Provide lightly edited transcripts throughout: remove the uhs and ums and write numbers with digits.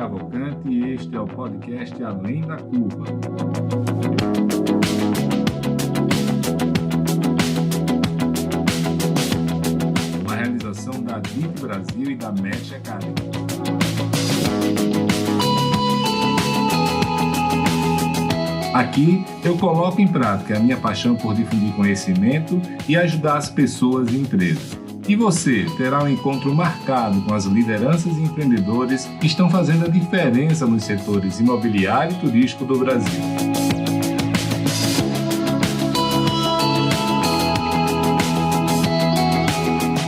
Cavalcante e este é o podcast Além da Curva. Uma realização da DIT Brasil e da Match Academy. Aqui eu coloco em prática a minha paixão por difundir conhecimento e ajudar as pessoas e empresas. E você terá um encontro marcado com as lideranças e empreendedores que estão fazendo a diferença nos setores imobiliário e turístico do Brasil.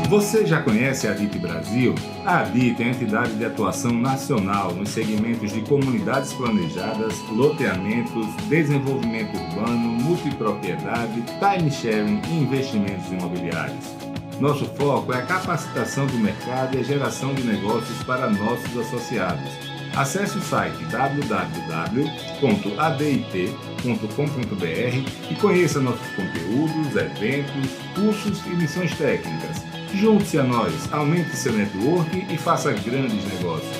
Você já conhece a DIT Brasil? A DIT é a entidade de atuação nacional nos segmentos de comunidades planejadas, loteamentos, desenvolvimento urbano, multipropriedade, time sharing e investimentos imobiliários. Nosso foco é a capacitação do mercado e a geração de negócios para nossos associados. Acesse o site www.adit.com.br e conheça nossos conteúdos, eventos, cursos e missões técnicas. Junte-se a nós, aumente seu network e faça grandes negócios.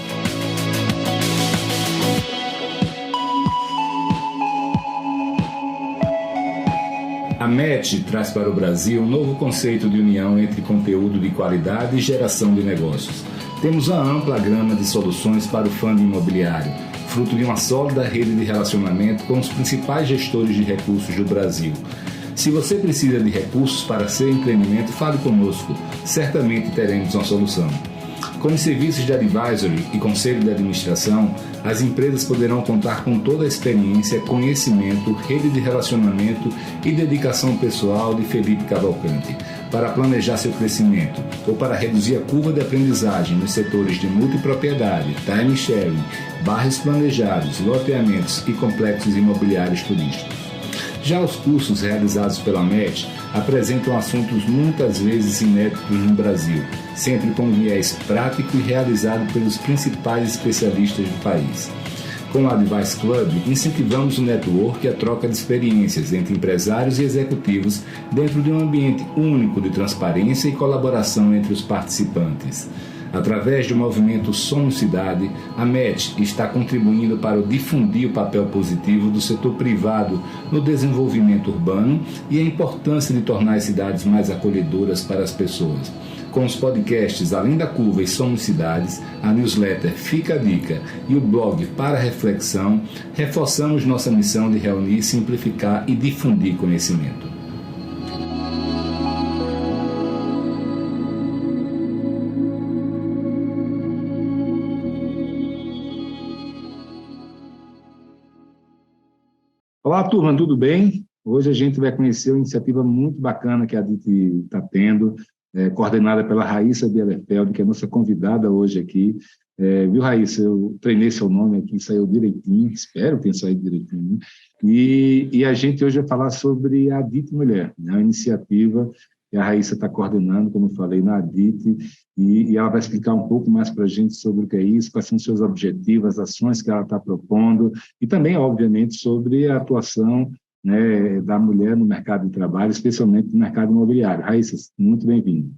A Match traz para o Brasil um novo conceito de união entre conteúdo de qualidade e geração de negócios. Temos uma ampla gama de soluções para o fundo imobiliário, fruto de uma sólida rede de relacionamento com os principais gestores de recursos do Brasil. Se você precisa de recursos para seu empreendimento, fale conosco. Certamente teremos uma solução. Com os serviços de advisory e conselho de administração, as empresas poderão contar com toda a experiência, conhecimento, rede de relacionamento e dedicação pessoal de Felipe Cavalcante para planejar seu crescimento ou para reduzir a curva de aprendizagem nos setores de multipropriedade, time sharing, bairros planejados, loteamentos e complexos imobiliários turísticos. Já os cursos realizados pela Match apresentam assuntos muitas vezes inéditos no Brasil, sempre com viés prático e realizado pelos principais especialistas do país. Com o Advice Club, incentivamos o network e a troca de experiências entre empresários e executivos dentro de um ambiente único de transparência e colaboração entre os participantes. Através do movimento Somos Cidade, a Match está contribuindo para difundir o papel positivo do setor privado no desenvolvimento urbano e a importância de tornar as cidades mais acolhedoras para as pessoas. Com os podcasts Além da Curva e Somos Cidades, a newsletter Fica a Dica e o blog Para Reflexão, reforçamos nossa missão de reunir, simplificar e difundir conhecimento. Olá, turma, tudo bem? Hoje a gente vai conhecer uma iniciativa muito bacana que a DIT está tendo, coordenada pela Raíssa Bielefeld, que é a nossa convidada hoje aqui. Viu, Raíssa? Eu treinei seu nome aqui, saiu direitinho, espero que tenha saído direitinho. E a gente hoje vai falar sobre a DIT Mulher, né? A iniciativa que a Raíssa está coordenando, como eu falei, na DIT, e ela vai explicar um pouco mais para a gente sobre o que é isso, quais são os seus objetivos, as ações que ela está propondo, e também, obviamente, sobre a atuação, né, da mulher no mercado de trabalho, especialmente no mercado imobiliário. Raíssa, muito bem-vinda.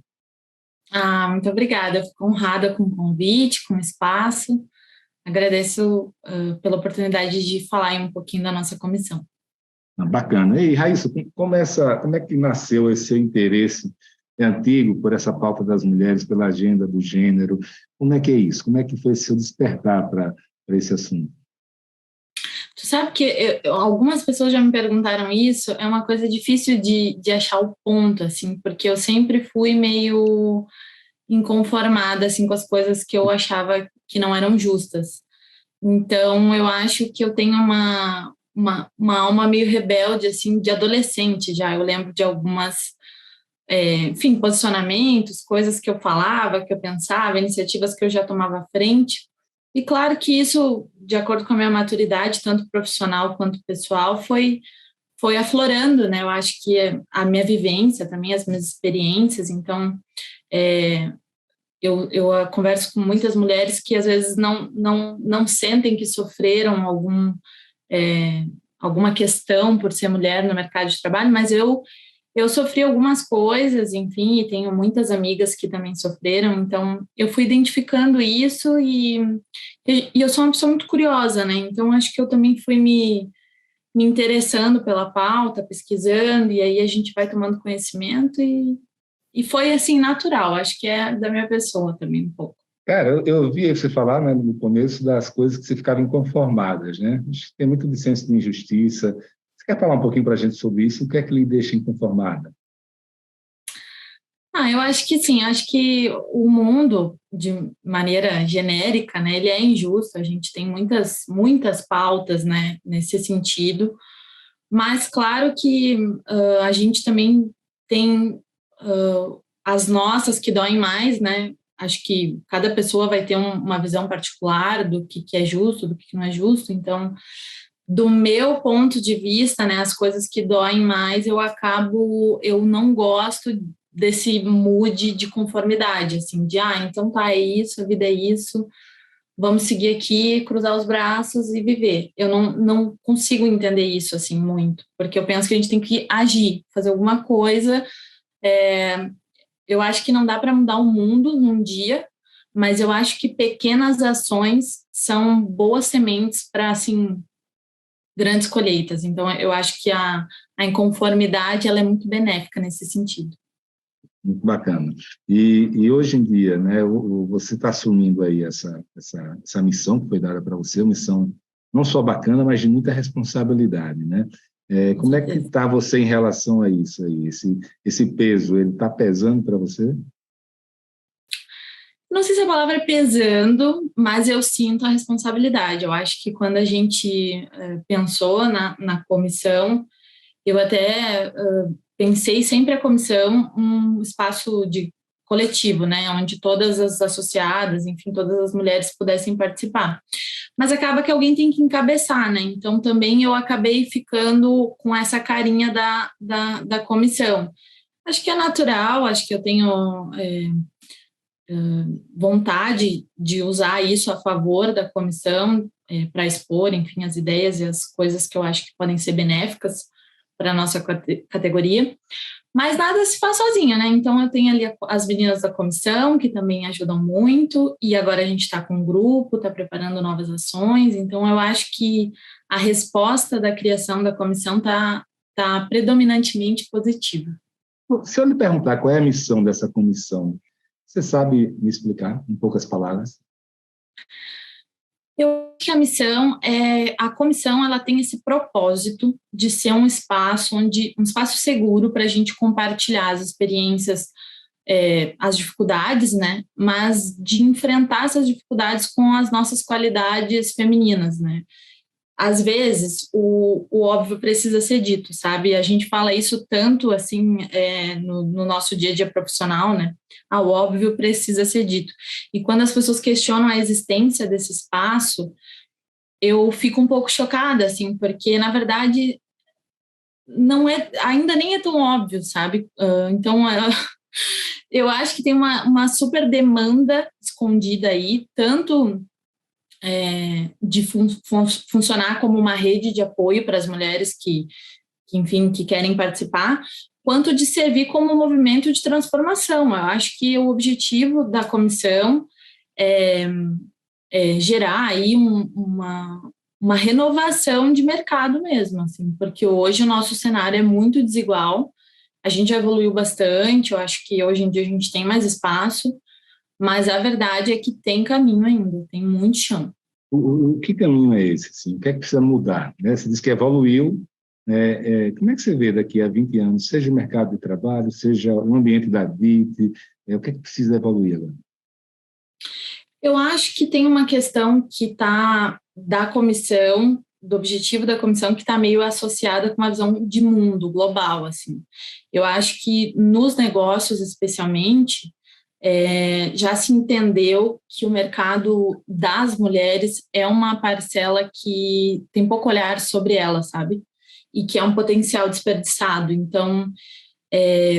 Muito obrigada, eu fico honrada com o convite, com o espaço, agradeço pela oportunidade de falar um pouquinho da nossa comissão. Bacana. E, Raíssa, como é que nasceu esse seu interesse antigo por essa pauta das mulheres, pela agenda do gênero? Como é que é isso? Como é que foi esse seu despertar para esse assunto? Tu sabe que algumas pessoas já me perguntaram isso, é uma coisa difícil de achar o ponto, assim, porque eu sempre fui meio inconformada, assim, com as coisas que eu achava que não eram justas. Então, eu acho que eu tenho uma alma meio rebelde, assim, de adolescente já. Eu lembro de algumas, posicionamentos, coisas que eu falava, que eu pensava, iniciativas que eu já tomava à frente. E claro que isso, de acordo com a minha maturidade, tanto profissional quanto pessoal, foi aflorando, né? Eu acho que a minha vivência também, as minhas experiências. Então, eu converso com muitas mulheres que às vezes não sentem que sofreram alguma questão por ser mulher no mercado de trabalho, mas eu Eu sofri algumas coisas, enfim, e tenho muitas amigas que também sofreram, então eu fui identificando isso e eu sou uma pessoa muito curiosa, né? Então acho que eu também fui me interessando pela pauta, pesquisando, e aí a gente vai tomando conhecimento e foi assim natural, acho que é da minha pessoa também um pouco. Cara, eu ouvi você falar, né, no começo das coisas que você ficaram inconformadas, né? Acho que tem muito de senso de injustiça. Você quer falar um pouquinho para a gente sobre isso? O que é que lhe deixa inconformada? Eu acho que sim, acho que o mundo, de maneira genérica, né, ele é injusto, a gente tem muitas pautas, né, nesse sentido, mas claro que a gente também tem as nossas que doem mais, né, acho que cada pessoa vai ter uma visão particular do que é justo, do que não é justo, então, do meu ponto de vista, né, as coisas que doem mais, eu não gosto desse mood de conformidade, assim, de, então tá, é isso, a vida é isso, vamos seguir aqui, cruzar os braços e viver. Eu não consigo entender isso, assim, muito, porque eu penso que a gente tem que agir, fazer alguma coisa. Eu acho que não dá para mudar o mundo num dia, mas eu acho que pequenas ações são boas sementes para, assim, grandes colheitas. Então, eu acho que a inconformidade ela é muito benéfica nesse sentido. Muito bacana. E hoje em dia, né, você está assumindo aí essa missão que foi dada para você, uma missão não só bacana, mas de muita responsabilidade, né? Com Como é que certeza. está você em relação a isso aí? Esse peso, ele está pesando para você? Não sei se a palavra é pesando, mas eu sinto a responsabilidade. Eu acho que quando a gente pensou na comissão, eu até pensei sempre a comissão um espaço de coletivo, né, onde todas as associadas, enfim, todas as mulheres pudessem participar. Mas acaba que alguém tem que encabeçar, né? Então também eu acabei ficando com essa carinha da comissão. Acho que é natural, acho que eu tenho vontade de usar isso a favor da comissão para expor, enfim, as ideias e as coisas que eu acho que podem ser benéficas para a nossa categoria. Mas nada se faz sozinha, né? Então eu tenho ali as meninas da comissão que também ajudam muito, e agora a gente está com um grupo, está preparando novas ações, então eu acho que a resposta da criação da comissão tá predominantemente positiva. Se eu lhe perguntar qual é a missão dessa comissão, você sabe me explicar em poucas palavras? Eu acho que a comissão ela tem esse propósito de ser um espaço um espaço seguro para a gente compartilhar as experiências, as dificuldades, né? Mas de enfrentar essas dificuldades com as nossas qualidades femininas, né? Às vezes o óbvio precisa ser dito, sabe? A gente fala isso tanto assim no nosso dia a dia profissional, né? O óbvio precisa ser dito. E quando as pessoas questionam a existência desse espaço, eu fico um pouco chocada, assim, porque na verdade não é, ainda nem é tão óbvio, sabe? Então eu acho que tem uma super demanda escondida aí, tanto de funcionar como uma rede de apoio para as mulheres enfim, que querem participar, quanto de servir como um movimento de transformação. Eu acho que o objetivo da comissão é gerar aí uma renovação de mercado mesmo, assim, porque hoje o nosso cenário é muito desigual, a gente já evoluiu bastante, eu acho que hoje em dia a gente tem mais espaço, mas a verdade é que tem caminho ainda, tem muito chão. O que caminho é esse? Assim? O que é que precisa mudar? Né? Você diz que evoluiu. Como é que você vê daqui a 20 anos, seja o mercado de trabalho, seja o ambiente da DIT, o que é que precisa evoluir agora? Eu acho que tem uma questão que está da comissão, do objetivo da comissão, que está meio associada com uma visão de mundo global, assim. Eu acho que nos negócios, especialmente, já se entendeu que o mercado das mulheres é uma parcela que tem pouco olhar sobre ela, sabe? E que é um potencial desperdiçado. Então,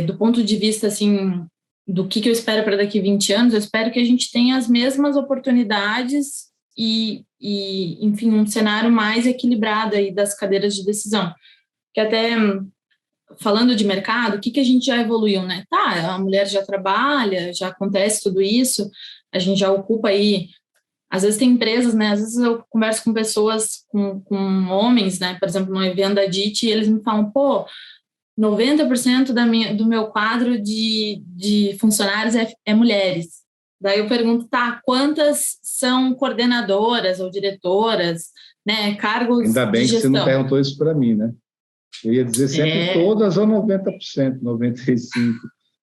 do ponto de vista, assim, do que eu espero para daqui 20 anos, eu espero que a gente tenha as mesmas oportunidades enfim, um cenário mais equilibrado aí das cadeiras de decisão. Que até falando de mercado, o que a gente já evoluiu, né? Tá, a mulher já trabalha, já acontece tudo isso, a gente já ocupa aí. Às vezes tem empresas, né? Às vezes eu converso com pessoas, com homens, né? Por exemplo, no evento da DIT, e eles me falam, pô, 90% do meu quadro de funcionários é mulheres. Daí eu pergunto, tá, quantas são coordenadoras ou diretoras, né? Cargos Ainda de bem que você não gestão. perguntou isso para mim, né? Eu ia dizer sempre É, todas ou 90%, 95%.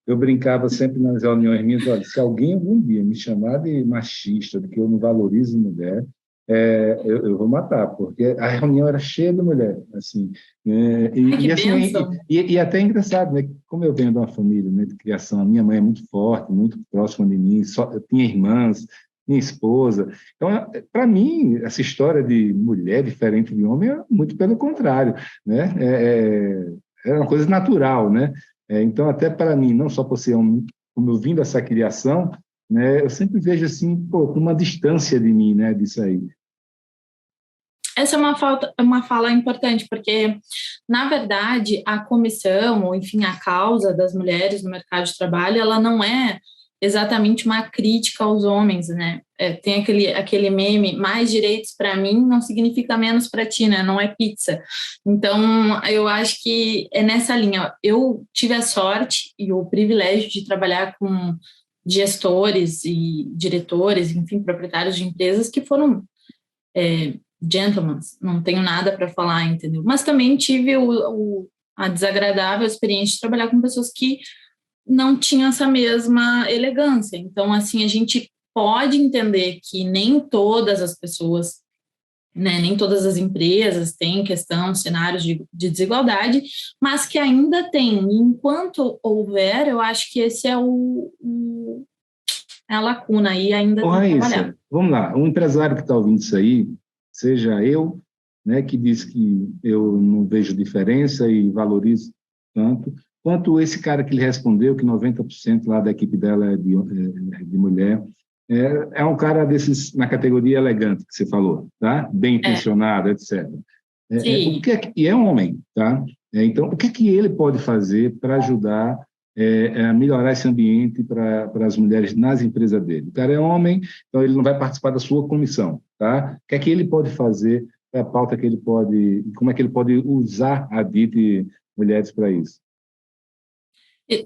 Eu brincava sempre nas reuniões minhas, olha, se alguém algum dia me chamar de machista, de que eu não valorizo mulher, eu vou matar, porque a reunião era cheia de mulher, assim. ai, que Assim, bênção. e até é engraçado, né? Como eu venho de uma família, né, de criação, a minha mãe é muito forte, muito próxima de mim, só, eu tinha irmãs, minha esposa. Então, para mim, essa história de mulher diferente de homem é muito pelo contrário, né? É uma coisa natural, né? Então, até para mim, não só por ser um, como eu vim dessa criação, né, eu sempre vejo assim, pô, uma distância de mim, né, disso aí. Essa é uma fala importante, porque, na verdade, a comissão, ou enfim, a causa das mulheres no mercado de trabalho, ela não é exatamente uma crítica aos homens, né? Tem aquele meme, mais direitos para mim não significa menos para ti, né? Não é pizza. Então, eu acho que é nessa linha. Eu tive a sorte e o privilégio de trabalhar com gestores e diretores, enfim, proprietários de empresas que foram gentlemen, não tenho nada para falar, entendeu? Mas também tive a desagradável experiência de trabalhar com pessoas que não tinham essa mesma elegância. Então, assim, a gente pode entender que nem todas as pessoas, né, nem todas as empresas têm questão, cenários de desigualdade, mas que ainda tem. E enquanto houver, eu acho que esse é a lacuna aí, ainda Ô, tem que trabalhar. Raíssa, vamos lá, um empresário que está ouvindo isso aí, seja eu, né, que diz que eu não vejo diferença e valorizo tanto, quanto esse cara que lhe respondeu que 90% lá da equipe dela é de mulher, é um cara desses na categoria elegante que você falou, tá? Bem É, intencionado, etc. O sim. que é que, e é homem, tá? Então, o que é que ele pode fazer para ajudar a melhorar esse ambiente para as mulheres nas empresas dele? O cara é homem, então ele não vai participar da sua comissão, tá? O que é que ele pode fazer? A pauta que ele pode, como é que ele pode usar a DIT Mulheres para isso?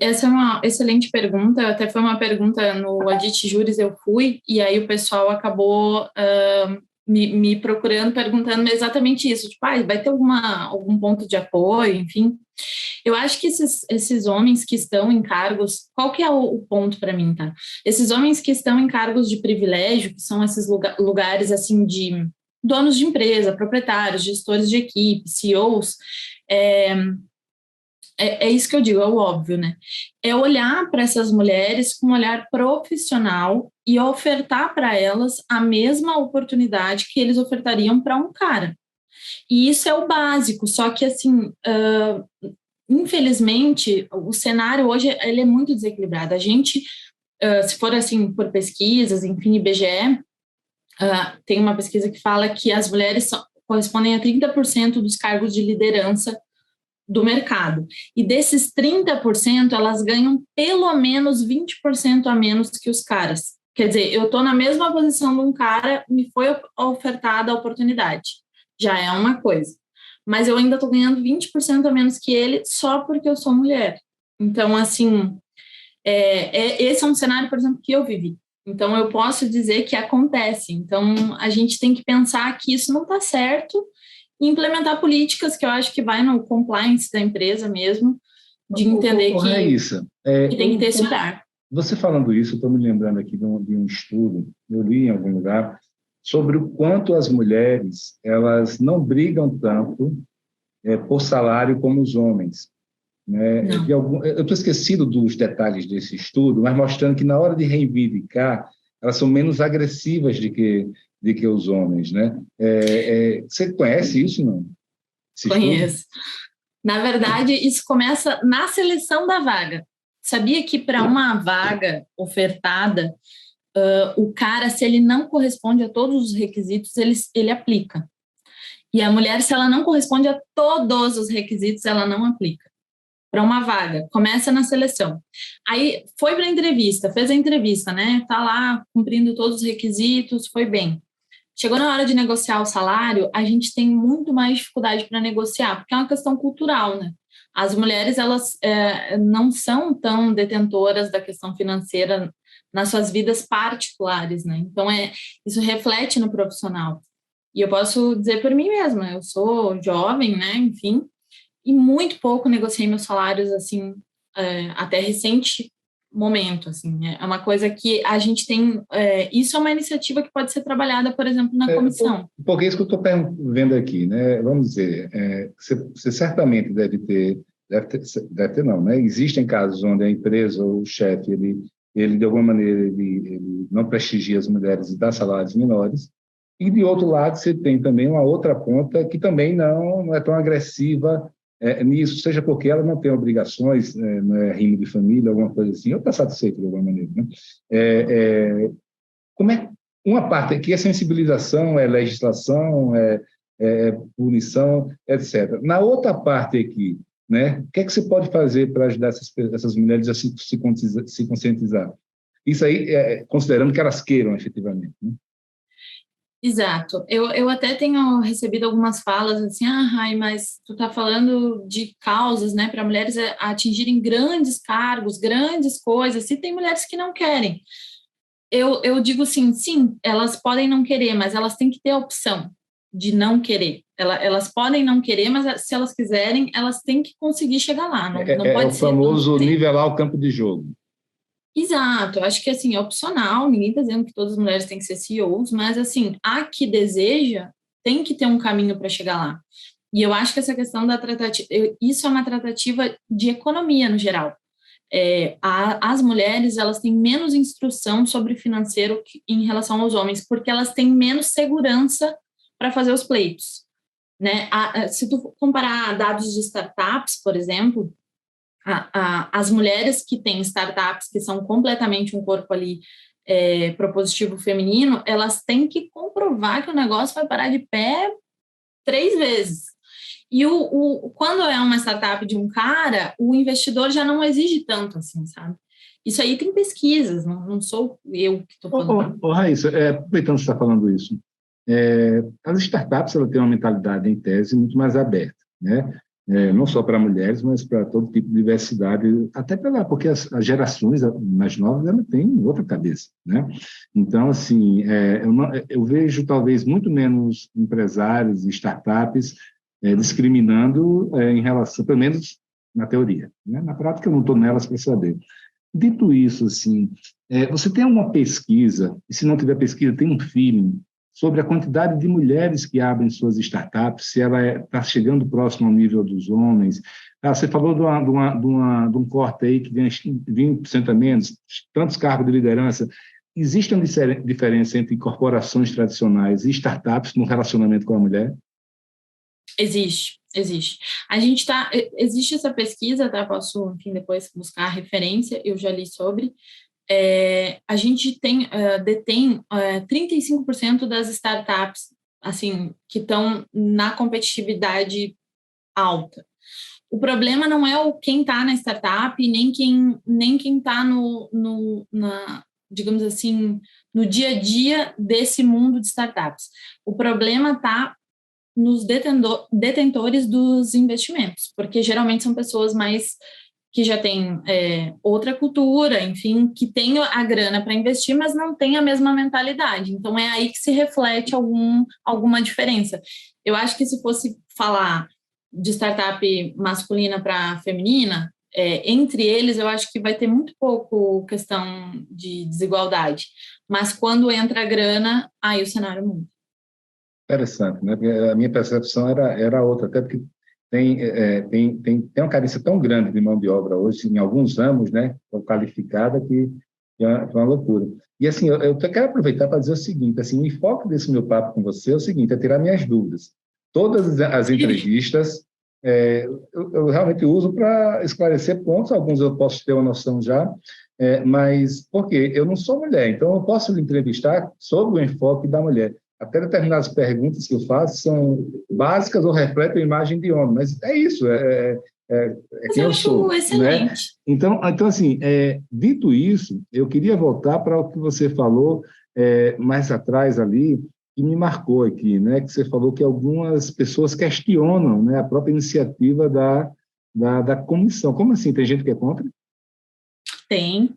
Essa é uma excelente pergunta, até foi uma pergunta no Adit Júris, eu fui, e aí o pessoal acabou me procurando, perguntando exatamente isso, tipo, vai ter algum ponto de apoio, enfim. Eu acho que esses homens que estão em cargos, qual que é o ponto para mim, tá? Esses homens que estão em cargos de privilégio, que são esses lugares, assim, de donos de empresa, proprietários, gestores de equipe, CEOs, é, é isso que eu digo, é o óbvio, né? É olhar para essas mulheres com um olhar profissional e ofertar para elas a mesma oportunidade que eles ofertariam para um cara. E isso é o básico, só que assim, infelizmente, o cenário hoje ele é muito desequilibrado. A gente, se for assim por pesquisas, enfim, IBGE, tem uma pesquisa que fala que as mulheres correspondem a 30% dos cargos de liderança do mercado. E desses 30%, elas ganham pelo menos 20% a menos que os caras. Quer dizer, eu estou na mesma posição de um cara, me foi ofertada a oportunidade. Já é uma coisa. Mas eu ainda estou ganhando 20% a menos que ele só porque eu sou mulher. Então, assim, esse é um cenário, por exemplo, que eu vivi. Então, eu posso dizer que acontece. Então, a gente tem que pensar que isso não está certo e implementar políticas que eu acho que vai no compliance da empresa mesmo, de entender Raíssa, que tem que ter esse olhar. você falando isso, eu estou me lembrando aqui de um estudo, eu li em algum lugar, sobre o quanto as mulheres elas não brigam tanto por salário como os homens. Né? Não. Eu estou esquecido dos detalhes desse estudo, mas mostrando que na hora de reivindicar, elas são menos agressivas de que os homens. Né? Você conhece isso, não? Esse estudo? Conheço. Na verdade, isso começa na seleção da vaga. Sabia que para uma vaga ofertada, o cara, se ele não corresponde a todos os requisitos, ele aplica. E a mulher, se ela não corresponde a todos os requisitos, ela não aplica. para uma vaga, começa na seleção. Aí foi para a entrevista, fez a entrevista, né? Tá lá cumprindo todos os requisitos, foi bem. Chegou na hora de negociar o salário, a gente tem muito mais dificuldade para negociar, porque é uma questão cultural, né? As mulheres, elas não são tão detentoras da questão financeira nas suas vidas particulares, né? Então, isso reflete no profissional. E eu posso dizer por mim mesma, eu sou jovem, né? Enfim, e muito pouco negociei meus salários, assim, até recente momento, assim. É uma coisa que a gente tem... isso é uma iniciativa que pode ser trabalhada, por exemplo, na comissão. Porque isso que eu estou vendo aqui, né? Vamos dizer, você certamente deve ter não, né? Existem casos onde a empresa ou o chefe, ele de alguma maneira, ele não prestigia as mulheres e dá salários menores. E, de outro lado, você tem também uma outra ponta que também não é tão agressiva nisso, seja porque ela não tem obrigações, não é rimo de família, alguma coisa assim, ou está satisfeito de alguma maneira. Né? Como é uma parte aqui é sensibilização, é legislação, é punição, etc. Na outra parte aqui, né, o que é que você pode fazer para ajudar essas mulheres a se conscientizar? Isso aí, considerando que elas queiram efetivamente, né? Exato. Eu até tenho recebido algumas falas assim, Rai, mas tu tá falando de causas, né, para mulheres atingirem grandes cargos, grandes coisas, se tem mulheres que não querem. Eu digo assim, sim, elas podem não querer, mas elas têm que ter a opção de não querer. Elas podem não querer, mas se elas quiserem, elas têm que conseguir chegar lá. Não pode o ser famoso nivelar o campo de jogo. Exato, acho que assim, é opcional, ninguém está dizendo que todas as mulheres têm que ser CEOs, mas assim, a que deseja tem que ter um caminho para chegar lá. E eu acho que essa questão da tratativa, isso é uma tratativa de economia no geral. As mulheres, elas têm menos instrução sobre financeiro em relação aos homens, porque elas têm menos segurança para fazer os pleitos, né? Se tu comparar dados de startups, por exemplo, as mulheres que têm startups que são completamente um corpo ali propositivo feminino, elas têm que comprovar que o negócio vai parar de pé 3 vezes. E quando é uma startup de um cara, o investidor já não exige tanto assim, sabe? Isso aí tem pesquisas, não sou eu que estou falando. Raíssa, aproveitando que você está falando isso, as startups elas têm uma mentalidade, em tese, muito mais aberta, né? Não só para mulheres, mas para todo tipo de diversidade, até porque as gerações mais novas elas têm outra cabeça, né? Então, assim, eu vejo talvez muito menos empresários e startups discriminando em relação, pelo menos na teoria, né? Na prática eu não estou nelas para saber. Dito isso, assim, você tem alguma pesquisa, e se não tiver pesquisa, tem um feeling sobre a quantidade de mulheres que abrem suas startups, se ela está chegando próximo ao nível dos homens. Você falou de um corte aí que vem 20% a menos, tantos cargos de liderança. Existe uma diferença entre corporações tradicionais e startups no relacionamento com a mulher? Existe. Existe essa pesquisa, tá? Posso, enfim, depois buscar a referência, eu já li sobre. A gente detém 35% das startups assim, que estão na competitividade alta. O problema não é quem está na startup, nem quem está digamos assim, no dia a dia desse mundo de startups. O problema está nos detentores dos investimentos, porque geralmente são pessoas que já têm outra cultura, enfim, que têm a grana para investir, mas não têm a mesma mentalidade. Então, é aí que se reflete alguma diferença. Eu acho que se fosse falar de startup masculina para feminina, entre eles, eu acho que vai ter muito pouco questão de desigualdade. Mas quando entra a grana, aí o cenário muda. Interessante, né? Porque a minha percepção era outra, até porque tem uma carência tão grande de mão de obra hoje, em alguns ramos, né, qualificada, que é uma loucura. E, assim, eu quero aproveitar para dizer o seguinte, assim, o enfoque desse meu papo com você é o seguinte, é tirar minhas dúvidas. Todas as entrevistas eu realmente uso para esclarecer pontos, alguns eu posso ter uma noção já, mas por quê? Eu não sou mulher, então eu posso lhe entrevistar sobre o enfoque da mulher. Até determinadas perguntas que eu faço são básicas ou refletem a imagem de homem, mas é isso, Mas quem eu eu sou, acho né? excelente. Então assim, dito isso, eu queria voltar para o que você falou mais atrás ali, que me marcou aqui, né? Que você falou que algumas pessoas questionam, né, a própria iniciativa da comissão. Como assim? Tem gente que é contra? Tem.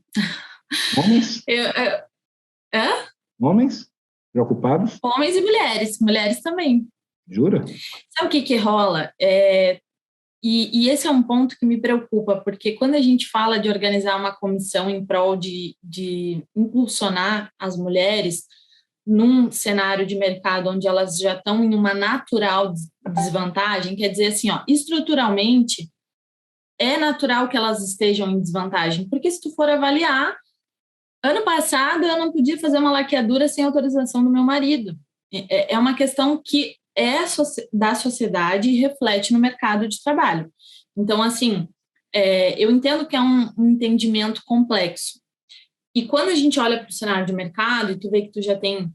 Homens? Hã? Homens? Preocupados? Homens e mulheres também. Jura? Sabe o que rola? E esse é um ponto que me preocupa, porque quando a gente fala de organizar uma comissão em prol de impulsionar as mulheres num cenário de mercado onde elas já estão em uma natural desvantagem, quer dizer assim, ó, estruturalmente é natural que elas estejam em desvantagem, porque se tu for avaliar, ano passado eu não podia fazer uma laqueadura sem autorização do meu marido. É uma questão que é da sociedade e reflete no mercado de trabalho. Então, assim, eu entendo que é um entendimento complexo. E quando a gente olha para o cenário de mercado e tu vê que tu já tem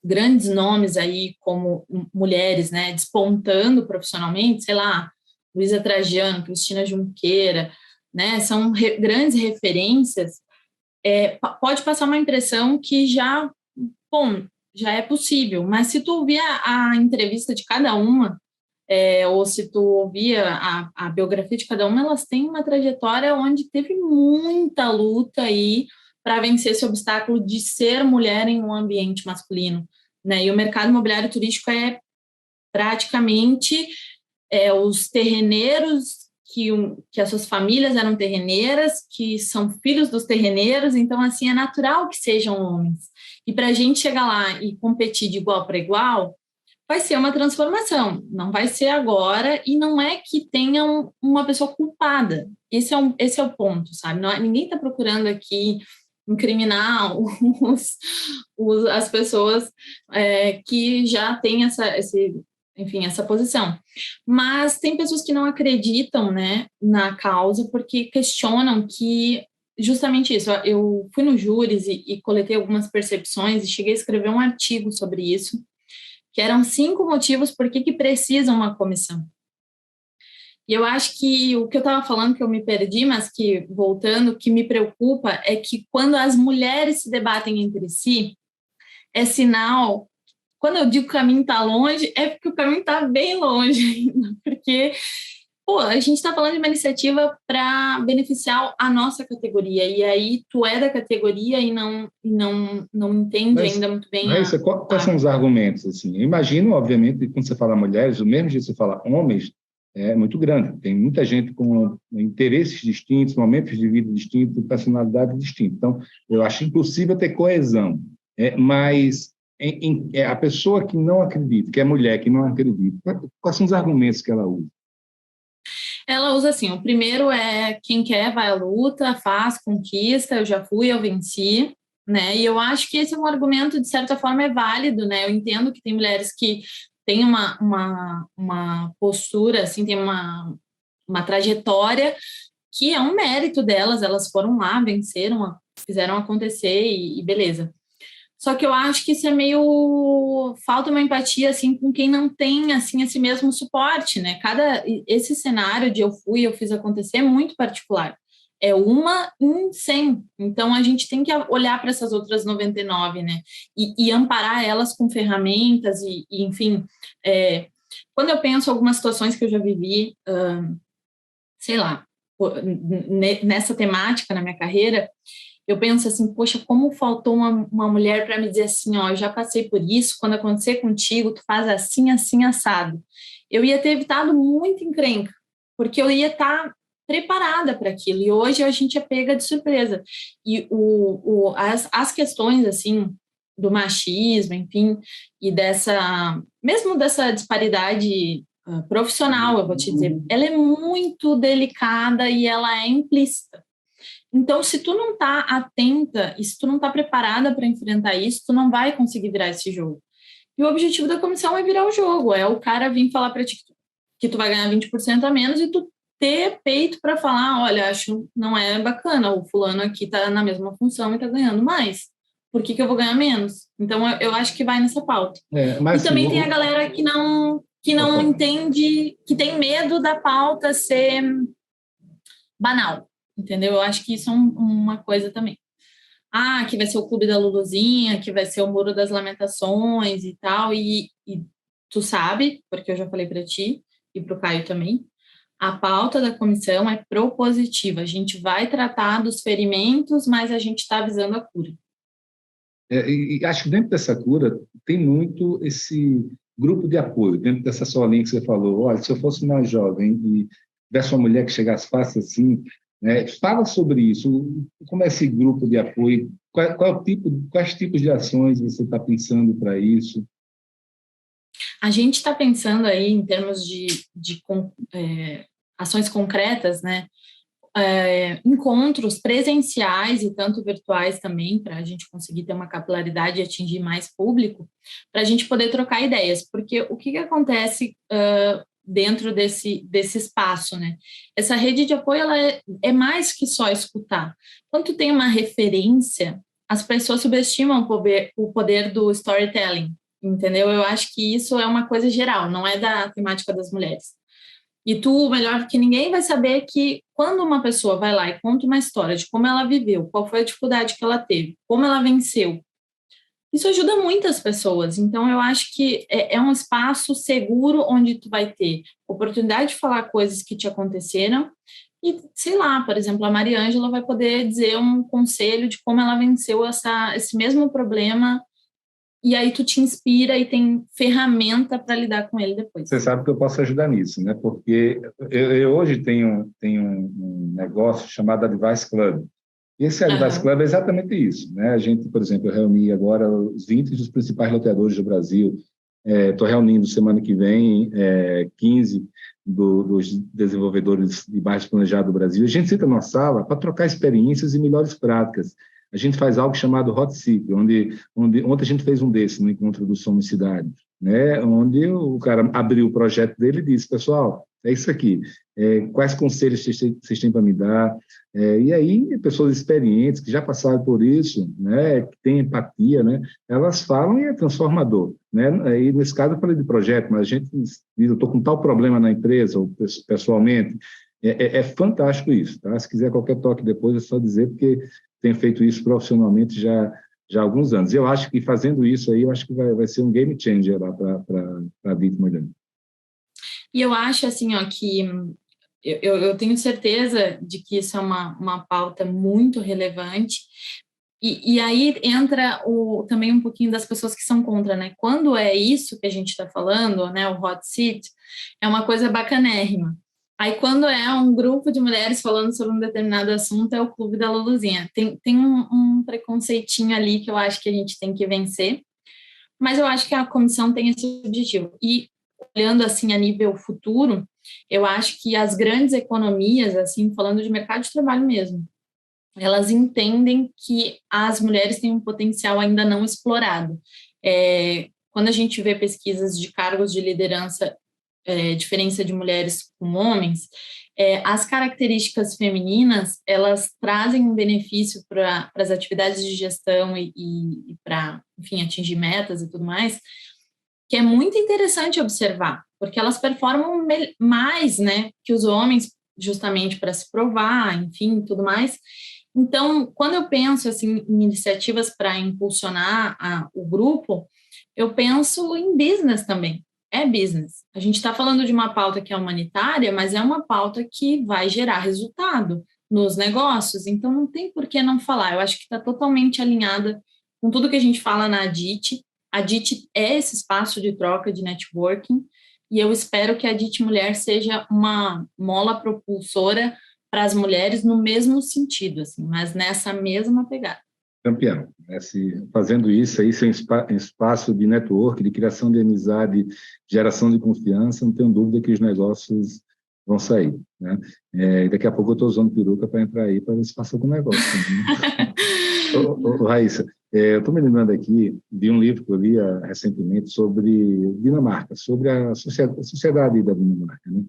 grandes nomes aí como mulheres, né, despontando profissionalmente, sei lá, Luísa Trajano, Cristina Junqueira, né, são grandes referências, pode passar uma impressão que já, bom, já é possível, mas se tu ouvir a entrevista de cada uma, ou se tu ouvir a biografia de cada uma, elas têm uma trajetória onde teve muita luta aí para vencer esse obstáculo de ser mulher em um ambiente masculino, né? E o mercado imobiliário turístico é praticamente os terreneiros que as suas famílias eram terreneiras, que são filhos dos terreneiros, então, assim, é natural que sejam homens. E para a gente chegar lá e competir de igual para igual, vai ser uma transformação, não vai ser agora, e não é que tenha uma pessoa culpada. Esse é o ponto, sabe? Ninguém está procurando aqui incriminar as pessoas que já têm essa posição. Mas tem pessoas que não acreditam, né, na causa porque questionam que justamente isso. Eu fui no Júris e coletei algumas percepções e cheguei a escrever um artigo sobre isso, que eram 5 motivos por que precisa uma comissão. E eu acho que o que eu estava falando, que eu me perdi, mas que, voltando, o que me preocupa é que quando as mulheres se debatem entre si, é sinal. Quando eu digo que o caminho está longe, é porque o caminho está bem longe ainda, porque pô, a gente está falando de uma iniciativa para beneficiar a nossa categoria, e aí tu é da categoria e não entende Mas, ainda muito bem Raíssa, quais são os argumentos? Assim? Eu imagino, obviamente, que quando você fala mulheres, o mesmo jeito que você fala homens, é muito grande. Tem muita gente com interesses distintos, momentos de vida distintos, personalidade distinta. Então, eu acho impossível ter coesão. Mas a pessoa que não acredita, que é mulher, que não acredita, quais são os argumentos que ela usa? Ela usa assim, o primeiro é quem quer vai à luta, faz, conquista, eu já fui, eu venci, né? E eu acho que esse é um argumento, de certa forma, é válido, né? Eu entendo que tem mulheres que têm uma postura, assim, tem uma trajetória que é um mérito delas, elas foram lá, venceram, fizeram acontecer e beleza. Só que eu acho que isso é meio falta uma empatia assim com quem não tem assim esse mesmo suporte, né? Esse cenário de eu fiz acontecer é muito particular. É uma em 100. Então a gente tem que olhar para essas outras 99, né? E amparar elas com ferramentas enfim, quando eu penso algumas situações que eu já vivi, sei lá, nessa temática na minha carreira, eu penso assim, poxa, como faltou uma mulher para me dizer assim, ó, eu já passei por isso, quando acontecer contigo, tu faz assim, assim, assado. Eu ia ter evitado muito encrenca, porque eu ia estar preparada para aquilo, e hoje a gente é pega de surpresa. E as questões, assim, do machismo, enfim, e mesmo dessa disparidade profissional, eu vou te dizer, ela é muito delicada e ela é implícita. Então, se tu não tá atenta e se tu não tá preparada para enfrentar isso, tu não vai conseguir virar esse jogo. E o objetivo da comissão é virar o jogo, é o cara vir falar para ti que tu vai ganhar 20% a menos e tu ter peito para falar, olha, acho não é bacana, o fulano aqui tá na mesma função e tá ganhando mais. Por que eu vou ganhar menos? Então, eu acho que vai nessa pauta. E Mas, assim, também tem a galera que que não entende, que tem medo da pauta ser banal, entendeu? Eu acho que isso é uma coisa também. Que vai ser o Clube da Luluzinha, que vai ser o Muro das Lamentações e tal, e tu sabe, porque eu já falei para ti e para o Caio também, a pauta da comissão é propositiva, a gente vai tratar dos ferimentos, mas a gente está visando a cura. E acho que dentro dessa cura tem muito esse grupo de apoio, dentro dessa sua linha que você falou, olha, se eu fosse mais jovem e tivesse uma mulher que chegasse fácil assim, né, fala sobre isso, como é esse grupo de apoio, quais tipos de ações você está pensando para isso? A gente está pensando aí em termos de ações concretas, né? Encontros presenciais e tanto virtuais também, para a gente conseguir ter uma capilaridade e atingir mais público, para a gente poder trocar ideias, porque o que acontece dentro desse espaço, né? Essa rede de apoio, ela é mais que só escutar. Quando tu tem uma referência, as pessoas subestimam o poder do storytelling, entendeu? Eu acho que isso é uma coisa geral, não é da temática das mulheres. E tu, melhor que ninguém, vai saber que quando uma pessoa vai lá e conta uma história de como ela viveu, qual foi a dificuldade que ela teve, como ela venceu, isso ajuda muitas pessoas. Então, eu acho que é um espaço seguro onde tu vai ter oportunidade de falar coisas que te aconteceram e, sei lá, por exemplo, a Mariângela vai poder dizer um conselho de como ela venceu esse mesmo problema. E aí tu te inspira e tem ferramenta para lidar com ele depois. Você sabe que eu posso ajudar nisso, né? Porque eu hoje tenho um negócio chamado Advice Club. E esse Advice Club é exatamente isso, né? A gente, por exemplo, eu reuni agora os 20 dos principais loteadores do Brasil. Estou reunindo semana que vem 15 dos desenvolvedores de bairros planejados do Brasil. A gente senta numa sala para trocar experiências e melhores práticas. A gente faz algo chamado Hot Seat, onde ontem a gente fez um desse no encontro do Somos Cidade, né? Onde o cara abriu o projeto dele e disse, pessoal, é isso aqui, quais conselhos vocês têm para me dar? E aí, pessoas experientes, que já passaram por isso, né, que têm empatia, né, elas falam e é transformador. Né? E nesse caso eu falei de projeto, mas a gente diz, eu estou com tal problema na empresa, ou pessoalmente, é fantástico isso. Tá? Se quiser qualquer toque depois, é só dizer, porque tenho feito isso profissionalmente já há alguns anos. Eu acho que fazendo isso aí, eu acho que vai ser um game changer lá para a Dito Moderno. E eu acho, assim, ó, que eu tenho certeza de que isso é uma pauta muito relevante. E aí entra também um pouquinho das pessoas que são contra, né? Quando é isso que a gente está falando, né, o hot seat, é uma coisa bacanérrima. Aí, quando é um grupo de mulheres falando sobre um determinado assunto, é o Clube da Luluzinha. Tem um preconceitinho ali que eu acho que a gente tem que vencer, mas eu acho que a comissão tem esse objetivo. E, olhando assim a nível futuro, eu acho que as grandes economias, assim, falando de mercado de trabalho mesmo, elas entendem que as mulheres têm um potencial ainda não explorado. Quando a gente vê pesquisas de cargos de liderança, diferença de mulheres com homens, as características femininas, elas trazem um benefício para as atividades de gestão e para, enfim, atingir metas e tudo mais, que é muito interessante observar, porque elas performam mais, né, que os homens, justamente para se provar, enfim, tudo mais. Então, quando eu penso assim, em iniciativas para impulsionar o grupo, eu penso em business também. É business. A gente está falando de uma pauta que é humanitária, mas é uma pauta que vai gerar resultado nos negócios, então não tem por que não falar. Eu acho que está totalmente alinhada com tudo que a gente fala na ADIT. A ADIT é esse espaço de troca, de networking, e eu espero que a ADIT Mulher seja uma mola propulsora para as mulheres no mesmo sentido, assim, mas nessa mesma pegada. Campeão. Fazendo isso aí, sem espaço de network, de criação de amizade, geração de confiança, não tenho dúvida que os negócios vão sair. Né? E daqui a pouco eu estou usando peruca para entrar aí para ver se passa algum negócio. Né? Raíssa, eu estou me lembrando aqui de um livro que eu li recentemente sobre Dinamarca, sobre a sociedade da Dinamarca. Né?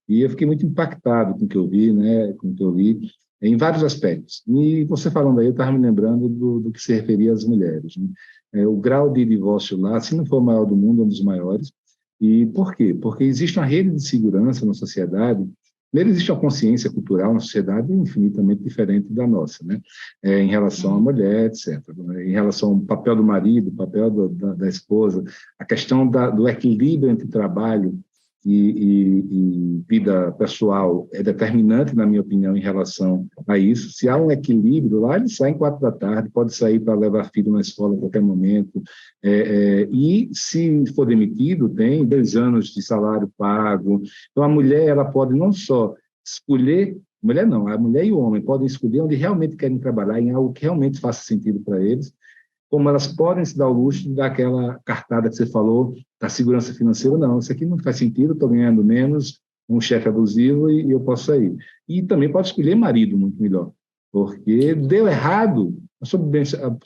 E eu fiquei muito impactado com o que eu vi, né, com o que eu li, em vários aspectos. E você falando aí, eu estava me lembrando do que se referia às mulheres. Né? O grau de divórcio lá, se não for o maior do mundo, é um dos maiores. E por quê? Porque existe uma rede de segurança na sociedade. Primeiro, existe uma consciência cultural na sociedade infinitamente diferente da nossa, né? Em relação à mulher, etc. Em relação ao papel do marido, o papel da esposa, a questão do equilíbrio entre trabalho e vida pessoal é determinante, na minha opinião, em relação a isso. Se há um equilíbrio lá, ele sai em 4 da tarde, pode sair para levar filho na escola a qualquer momento, e se for demitido, tem 2 anos de salário pago. Então, a mulher ela pode não só escolher, mulher não, a mulher e o homem podem escolher onde realmente querem trabalhar, em algo que realmente faça sentido para eles, como elas podem se dar o luxo de dar aquela cartada que você falou, da segurança financeira. Não, isso aqui não faz sentido, estou ganhando menos, um chefe abusivo e eu posso sair. E também pode escolher marido muito melhor, porque deu errado, a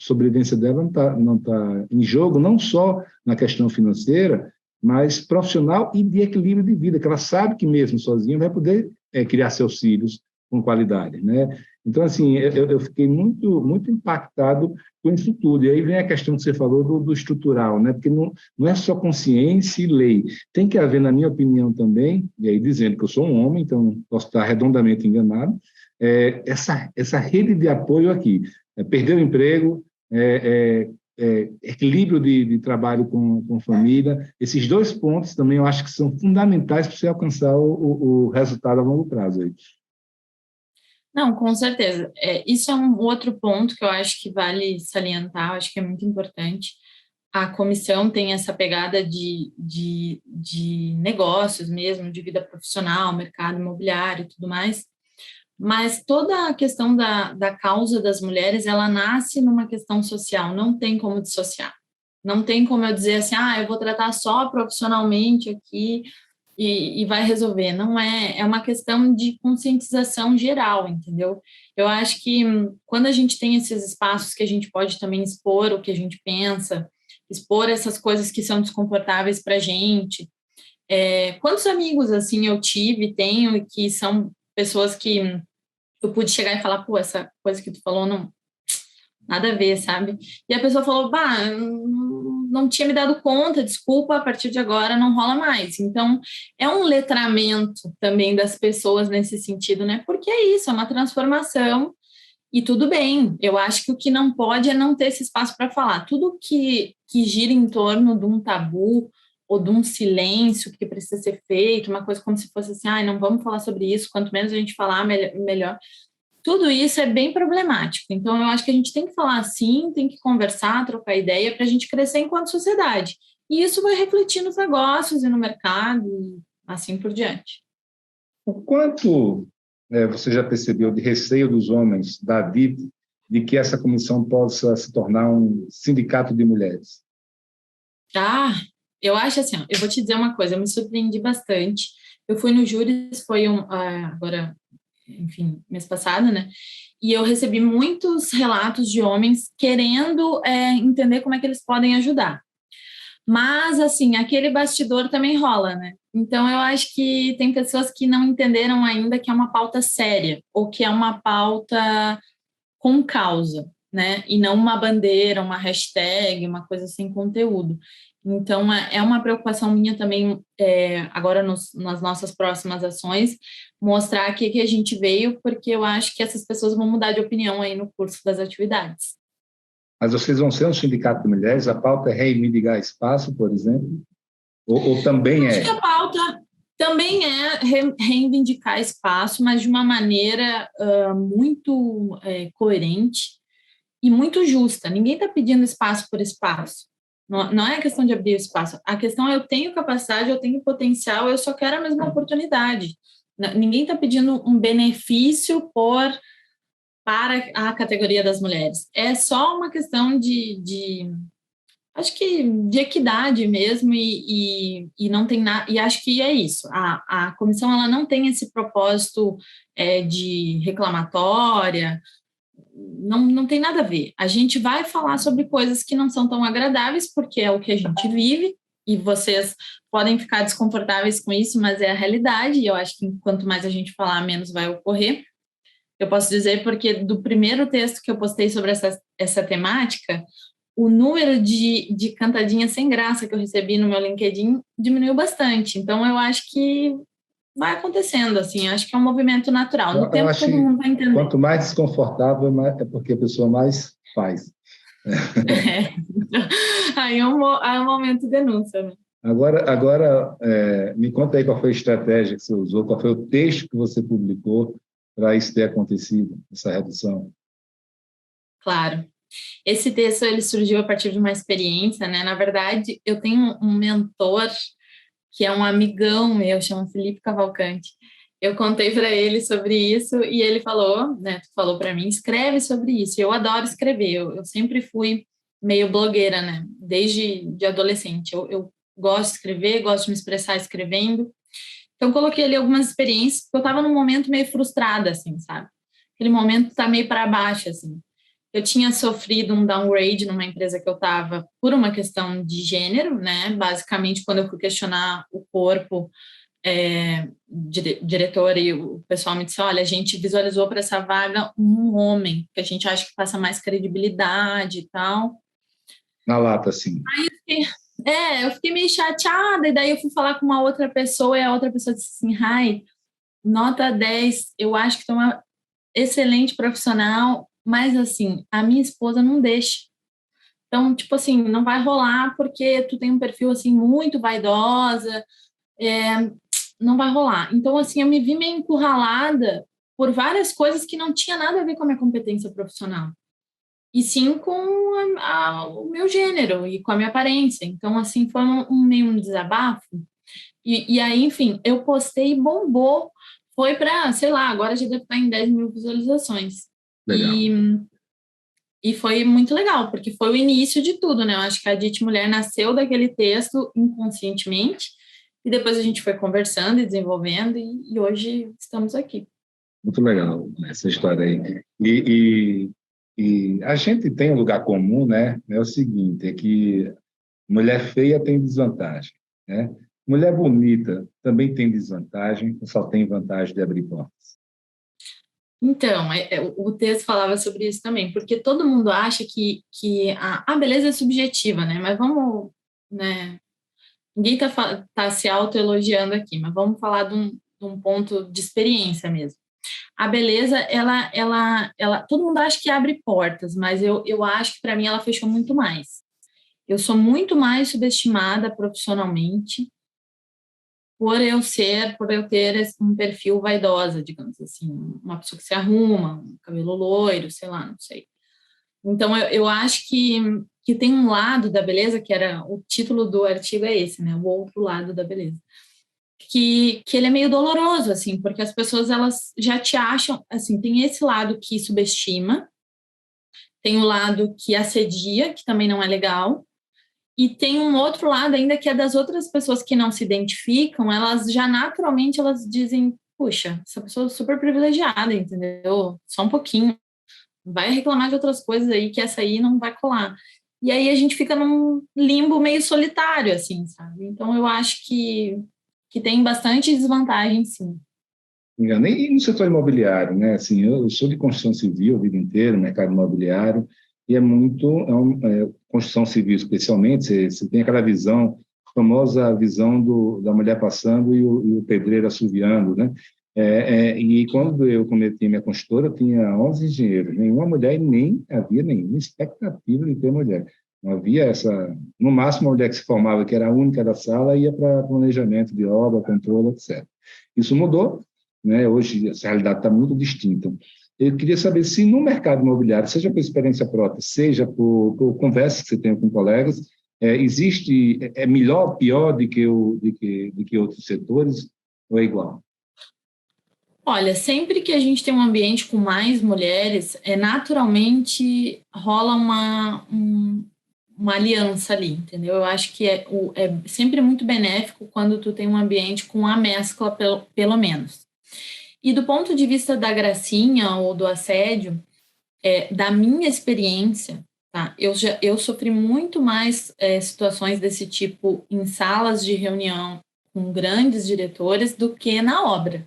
sobrevivência dela não tá em jogo, não só na questão financeira, mas profissional e de equilíbrio de vida, que ela sabe que mesmo sozinha vai poder criar seus filhos com qualidade, né? Então, assim, eu fiquei muito impactado com isso tudo. E aí vem a questão que você falou do estrutural, né? Porque não é só consciência e lei. Tem que haver, na minha opinião também, e aí dizendo que eu sou um homem, então posso estar redondamente enganado, essa rede de apoio aqui. Perder o emprego, equilíbrio de trabalho com família, esses 2 pontos também eu acho que são fundamentais para você alcançar o resultado a longo prazo aí. Não, com certeza. Isso é um outro ponto que eu acho que vale salientar, eu acho que é muito importante. A comissão tem essa pegada de negócios mesmo, de vida profissional, mercado imobiliário e tudo mais, mas toda a questão da causa das mulheres, ela nasce numa questão social, não tem como dissociar. Não tem como eu dizer assim, eu vou tratar só profissionalmente aqui e vai resolver. Não é uma questão de conscientização geral, entendeu? Eu acho que quando a gente tem esses espaços que a gente pode também expor o que a gente pensa, expor essas coisas que são desconfortáveis para a gente. Quantos amigos, assim, eu tive, tenho, e que são pessoas que eu pude chegar e falar, pô, essa coisa que tu falou não, nada a ver, sabe? E a pessoa falou, não tinha me dado conta, desculpa, a partir de agora não rola mais. Então, é um letramento também das pessoas nesse sentido, né? Porque é isso, é uma transformação e tudo bem. Eu acho que o que não pode é não ter esse espaço para falar. Tudo que gira em torno de um tabu ou de um silêncio que precisa ser feito, uma coisa como se fosse assim, não vamos falar sobre isso, quanto menos a gente falar, melhor. Tudo isso é bem problemático. Então, eu acho que a gente tem que falar assim, tem que conversar, trocar ideia para a gente crescer enquanto sociedade. E isso vai refletir nos negócios e no mercado, e assim por diante. O quanto você já percebeu de receio dos homens da DIT de que essa comissão possa se tornar um sindicato de mulheres? Eu acho assim, eu vou te dizer uma coisa, eu me surpreendi bastante. Eu fui no Júris, foi agora, enfim, mês passado, né? E eu recebi muitos relatos de homens querendo entender como é que eles podem ajudar. Mas, assim, aquele bastidor também rola, né? Então, eu acho que tem pessoas que não entenderam ainda que é uma pauta séria, ou que é uma pauta com causa, né? E não uma bandeira, uma hashtag, uma coisa sem conteúdo. Então, é uma preocupação minha também, agora nas nossas próximas ações, mostrar aqui que a gente veio, porque eu acho que essas pessoas vão mudar de opinião aí no curso das atividades. Mas vocês vão ser um sindicato de mulheres? A pauta é reivindicar espaço, por exemplo? Ou também Acho que a pauta também é reivindicar espaço, mas de uma maneira muito coerente e muito justa. Ninguém está pedindo espaço por espaço. Não é questão de abrir o espaço. A questão é eu tenho capacidade, eu tenho potencial, eu só quero a mesma oportunidade. Ninguém está pedindo um benefício para a categoria das mulheres. É só uma questão acho que de equidade mesmo e não tem nada, e acho que é isso, a comissão ela não tem esse propósito de reclamatória, não tem nada a ver, a gente vai falar sobre coisas que não são tão agradáveis, porque é o que a gente vive, e vocês podem ficar desconfortáveis com isso, mas é a realidade, e eu acho que quanto mais a gente falar, menos vai ocorrer. Eu posso dizer porque do primeiro texto que eu postei sobre essa temática, o número de cantadinhas sem graça que eu recebi no meu LinkedIn diminuiu bastante. Então, eu acho que vai acontecendo, assim, acho que é um movimento natural. No Eu tempo, acho todo que mundo vai entender. quanto mais desconfortável, é porque a pessoa mais faz. É. Aí é um momento de denúncia, né? Agora me conta aí qual foi a estratégia que você usou, qual foi o texto que você publicou para isso ter acontecido, essa redução. Claro. Esse texto, ele surgiu a partir de uma experiência, né? Na verdade, eu tenho um mentor que é um amigão meu, chama Felipe Cavalcante. Eu contei para ele sobre isso e ele falou, né? Falou para mim, escreve sobre isso. Eu adoro escrever. Eu sempre fui meio blogueira, né? Desde de adolescente. Eu gosto de escrever, gosto de me expressar escrevendo. Então, coloquei ali algumas experiências, porque eu estava num momento meio frustrada, assim, sabe? Aquele momento tá meio para baixo, assim. Eu tinha sofrido um downgrade numa empresa que eu estava por uma questão de gênero, né? Basicamente, quando eu fui questionar o corpo, diretor e o pessoal me disse: olha, a gente visualizou para essa vaga um homem, que a gente acha que passa mais credibilidade e tal. Na lata, sim. Eu fiquei meio chateada, e daí eu fui falar com uma outra pessoa, e a outra pessoa disse assim: Rai, nota 10, eu acho que tu é uma excelente profissional, mas assim, a minha esposa não deixa. Então, tipo assim, não vai rolar porque tu tem um perfil assim muito vaidosa, é, não vai rolar. Então, assim, eu me vi meio encurralada por várias coisas que não tinha nada a ver com a minha competência profissional, e sim com o meu gênero e com a minha aparência. Então, assim, foi meio um desabafo. E aí, enfim, eu postei e bombou. Foi para, sei lá, agora já deve estar em 10 mil visualizações. Legal. E foi muito legal, porque foi o início de tudo, né? Eu acho que a Dite Mulher nasceu daquele texto inconscientemente, e depois a gente foi conversando e desenvolvendo, e hoje estamos aqui. Muito legal essa história aí. E a gente tem um lugar comum, né? É o seguinte, é que mulher feia tem desvantagem, né? Mulher bonita também tem desvantagem, só tem vantagem de abrir portas. Então, o texto falava sobre isso também, porque todo mundo acha que a beleza é subjetiva, né? Mas vamos, né? Ninguém tá se autoelogiando aqui, mas vamos falar de um ponto de experiência mesmo. A beleza, todo mundo acha que abre portas, mas eu acho que para mim ela fechou muito mais. Eu sou muito mais subestimada profissionalmente por eu ter um perfil vaidosa, digamos assim, uma pessoa que se arruma, um cabelo loiro, sei lá, não sei. Então, eu acho que tem um lado da beleza, que era o título do artigo é esse, né? O outro lado da beleza. Que ele é meio doloroso, assim, porque as pessoas, elas já te acham, assim, tem esse lado que subestima, tem o lado que assedia, que também não é legal, e tem um outro lado ainda que é das outras pessoas que não se identificam, elas já naturalmente elas dizem, puxa, essa pessoa é super privilegiada, entendeu? Só um pouquinho. Vai reclamar de outras coisas aí que essa aí não vai colar. E aí a gente fica num limbo meio solitário, assim, sabe? Então eu acho que tem bastante desvantagem, sim. E no setor imobiliário, né? Assim, eu sou de construção civil a vida inteira, mercado imobiliário, e construção civil especialmente, você tem aquela visão, a famosa visão da mulher passando e o pedreiro assoviando, né? E quando eu cometi minha consultora, eu tinha 11 engenheiros, nenhuma mulher e nem havia nenhuma expectativa de ter mulher. Não havia essa... No máximo, a mulher que se formava, que era a única da sala, ia para planejamento de obra, controle, etc. Isso mudou, né? Hoje, essa realidade está muito distinta. Eu queria saber se no mercado imobiliário, seja por experiência própria, seja por conversas que você tem com colegas, é melhor ou pior do que outros setores, ou é igual? Olha, sempre que a gente tem um ambiente com mais mulheres, naturalmente rola uma aliança ali, entendeu? Eu acho que é sempre muito benéfico quando tu tem um ambiente com a mescla, pelo menos. E do ponto de vista da gracinha ou do assédio, da minha experiência, tá? Eu sofri muito mais situações desse tipo em salas de reunião com grandes diretores do que na obra.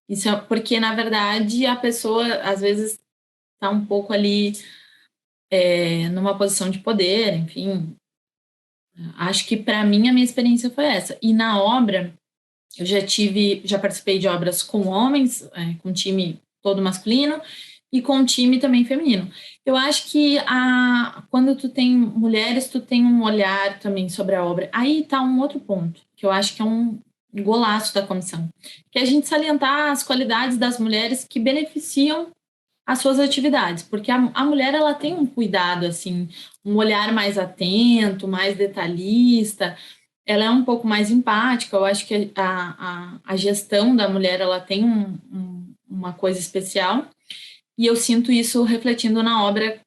Isso é porque, na verdade, a pessoa, às vezes, está um pouco ali numa posição de poder, enfim. Acho que, para mim, a minha experiência foi essa. E na obra, eu já participei de obras com homens, com time todo masculino, e com time também feminino. Eu acho que quando tu tem mulheres, tu tem um olhar também sobre a obra. Aí está um outro ponto, que eu acho que é um golaço da comissão, que é a gente salientar as qualidades das mulheres que beneficiam as suas atividades, porque a mulher, ela tem um cuidado, assim, um olhar mais atento, mais detalhista, ela é um pouco mais empática. Eu acho que a gestão da mulher, ela tem uma coisa especial, e eu sinto isso refletindo na obra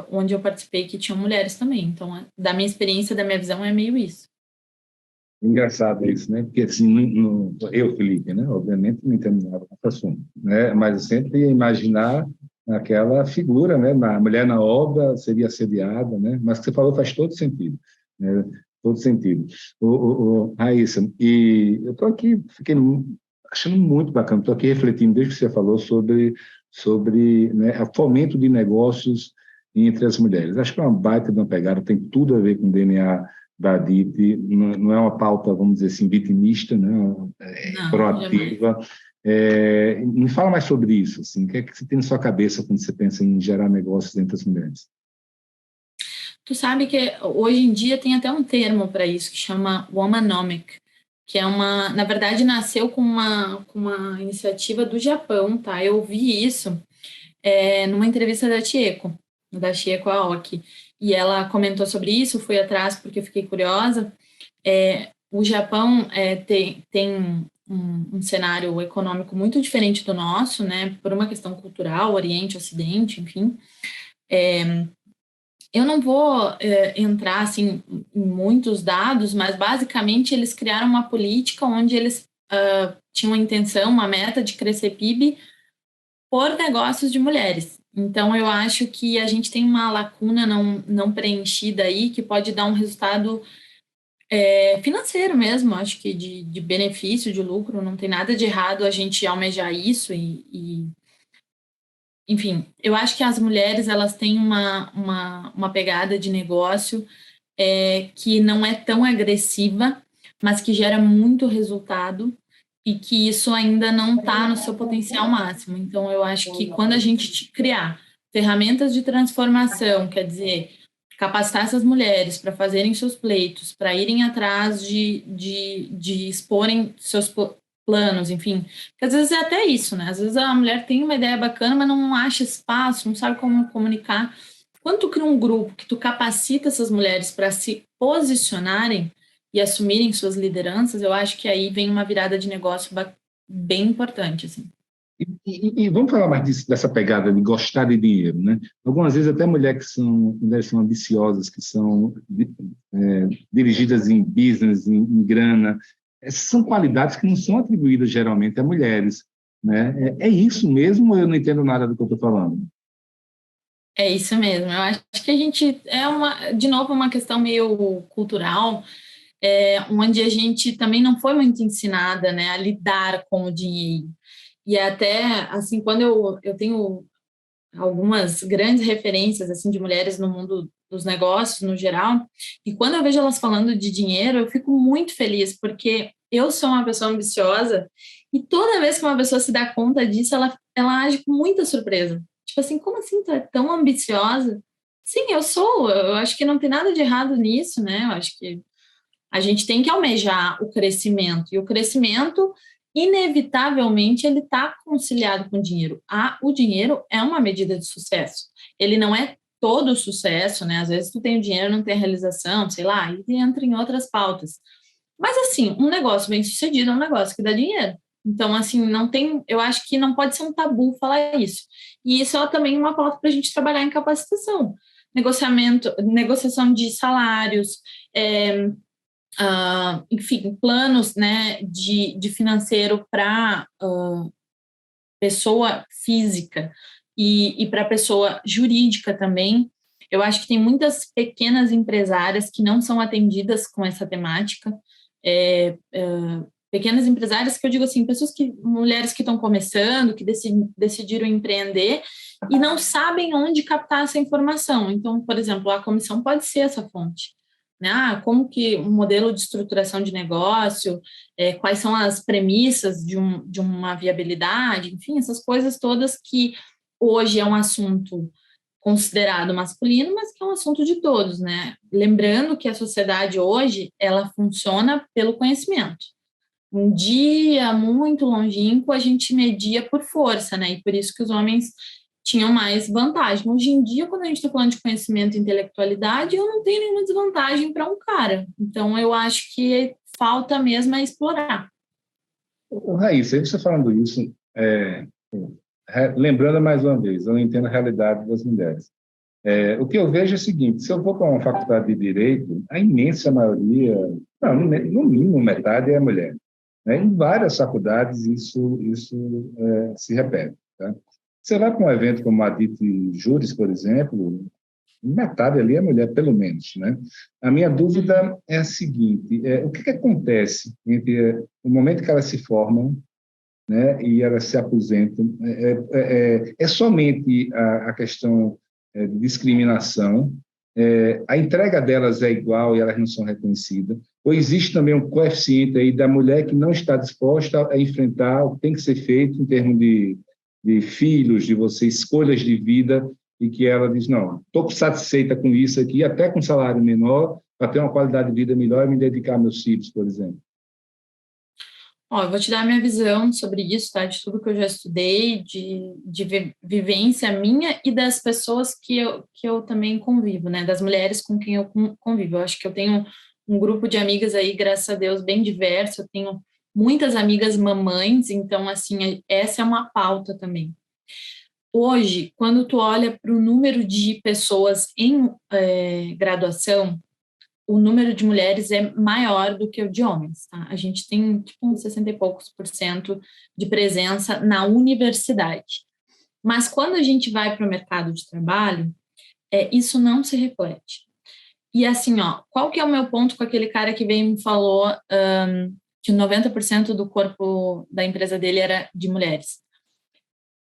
onde eu participei, que tinham mulheres também. Então, da minha experiência, da minha visão, é meio isso. Engraçado isso, né? Porque assim, eu, Felipe, né? Obviamente não entendo nada desse assunto, né? Mas eu sempre ia imaginar aquela figura, né? A mulher na obra seria assediada, né? Mas o que você falou faz todo sentido, né? Todo sentido. Raíssa, e eu estou aqui, fiquei achando muito bacana, estou aqui refletindo desde que você falou sobre né, o fomento de negócios entre as mulheres. Acho que é uma baita de uma pegada, tem tudo a ver com o DNA da DIT, não é uma pauta, vamos dizer assim, vitimista, né? Não, Proativa. Me fala mais sobre isso, assim, o que é que você tem na sua cabeça quando você pensa em gerar negócios entre as mulheres? Tu sabe que hoje em dia tem até um termo para isso, que chama Womanomic, que na verdade, nasceu com uma iniciativa do Japão, tá? Eu vi isso numa entrevista da Chieko Aoki, e ela comentou sobre isso, fui atrás porque eu fiquei curiosa. O Japão tem um cenário econômico muito diferente do nosso, né? Por uma questão cultural, Oriente, Ocidente, enfim. Eu não vou entrar assim, em muitos dados, mas basicamente eles criaram uma política onde eles tinham a intenção, uma meta de crescer PIB por negócios de mulheres. Então, eu acho que a gente tem uma lacuna não preenchida aí, que pode dar um resultado financeiro mesmo, acho que de benefício, de lucro. Não tem nada de errado a gente almejar isso enfim, eu acho que as mulheres, elas têm uma pegada de negócio que não é tão agressiva, mas que gera muito resultado, e que isso ainda não está no seu potencial máximo. Então, eu acho que quando a gente criar ferramentas de transformação, quer dizer, capacitar essas mulheres para fazerem seus pleitos, para irem atrás de exporem seus planos, enfim. Porque às vezes é até isso, né? Às vezes a mulher tem uma ideia bacana, mas não acha espaço, não sabe como comunicar. Quando tu cria um grupo que tu capacita essas mulheres para se posicionarem e assumirem suas lideranças, eu acho que aí vem uma virada de negócio bem importante, assim. E vamos falar mais dessa pegada de gostar de dinheiro, né? Algumas vezes até mulheres são ambiciosas, que são dirigidas em business, em grana. Essas são qualidades que não são atribuídas geralmente a mulheres, né? É isso mesmo, ou eu não entendo nada do que eu estou falando? É isso mesmo. Eu acho que a gente de novo, uma questão meio cultural, onde a gente também não foi muito ensinada, né, a lidar com o dinheiro. E até, assim, quando eu tenho algumas grandes referências, assim, de mulheres no mundo dos negócios, no geral, e quando eu vejo elas falando de dinheiro, eu fico muito feliz, porque eu sou uma pessoa ambiciosa, e toda vez que uma pessoa se dá conta disso, ela age com muita surpresa. Tipo assim, como assim tu é tão ambiciosa? Sim, eu sou. Eu acho que não tem nada de errado nisso, né? Eu acho que a gente tem que almejar o crescimento, e o crescimento, inevitavelmente, ele está conciliado com o dinheiro. O dinheiro é uma medida de sucesso. Ele não é todo o sucesso, né? Às vezes tu tem o dinheiro, não tem a realização, sei lá, e entra em outras pautas. Mas, assim, um negócio bem sucedido é um negócio que dá dinheiro. Então, assim, não tem, eu acho que não pode ser um tabu falar isso. E isso é também uma pauta para a gente trabalhar em capacitação. Negociação de salários, enfim, planos, né, de financeiro para pessoa física e para pessoa jurídica também. Eu acho que tem muitas pequenas empresárias que não são atendidas com essa temática. pequenas empresárias, que eu digo assim, mulheres que estão começando, que decidiram empreender e não sabem onde captar essa informação. Então, por exemplo, a comissão pode ser essa fonte. Né? Como que um modelo de estruturação de negócio, quais são as premissas de uma viabilidade, enfim, essas coisas todas que hoje é um assunto considerado masculino, mas que é um assunto de todos, né? Lembrando que a sociedade hoje, ela funciona pelo conhecimento. Um dia muito longínquo, a gente media por força, né? E por isso que os homens tinham mais vantagem. Hoje em dia, quando a gente está falando de conhecimento e intelectualidade, eu não tenho nenhuma desvantagem para um cara. Então, eu acho que falta mesmo é explorar. Raíssa, você falando isso, lembrando mais uma vez, eu não entendo a realidade das mulheres. O que eu vejo é o seguinte: se eu vou para uma faculdade de Direito, a imensa maioria, no mínimo metade é mulher. Né? Em várias faculdades isso se repete. Tá? Você vai para um evento como a DIT Júris, por exemplo, metade ali é mulher, pelo menos. Né? A minha dúvida é a seguinte: o que acontece entre o momento que elas se formam, né, e elas se aposentam? É somente a questão de discriminação? A entrega delas é igual e elas não são reconhecidas? Ou existe também um coeficiente aí da mulher que não está disposta a enfrentar o que tem que ser feito em termos de filhos, de você, escolhas de vida, e que ela diz, não, estou satisfeita com isso aqui, até com salário menor, para ter uma qualidade de vida melhor e me dedicar aos meus filhos, por exemplo? Eu vou te dar a minha visão sobre isso, tá? De tudo que eu já estudei, de vivência minha e das pessoas que eu também convivo, né? Das mulheres com quem eu convivo. Eu acho que eu tenho um grupo de amigas aí, graças a Deus, bem diverso. Eu tenho muitas amigas mamães, então, assim, essa é uma pauta também. Hoje, quando tu olha para o número de pessoas em graduação, o número de mulheres é maior do que o de homens, tá? A gente tem, tipo, uns 60 e poucos % de presença na universidade. Mas quando a gente vai para o mercado de trabalho, isso não se reflete. E assim, qual que é o meu ponto com aquele cara que veio e me falou que 90% do corpo da empresa dele era de mulheres?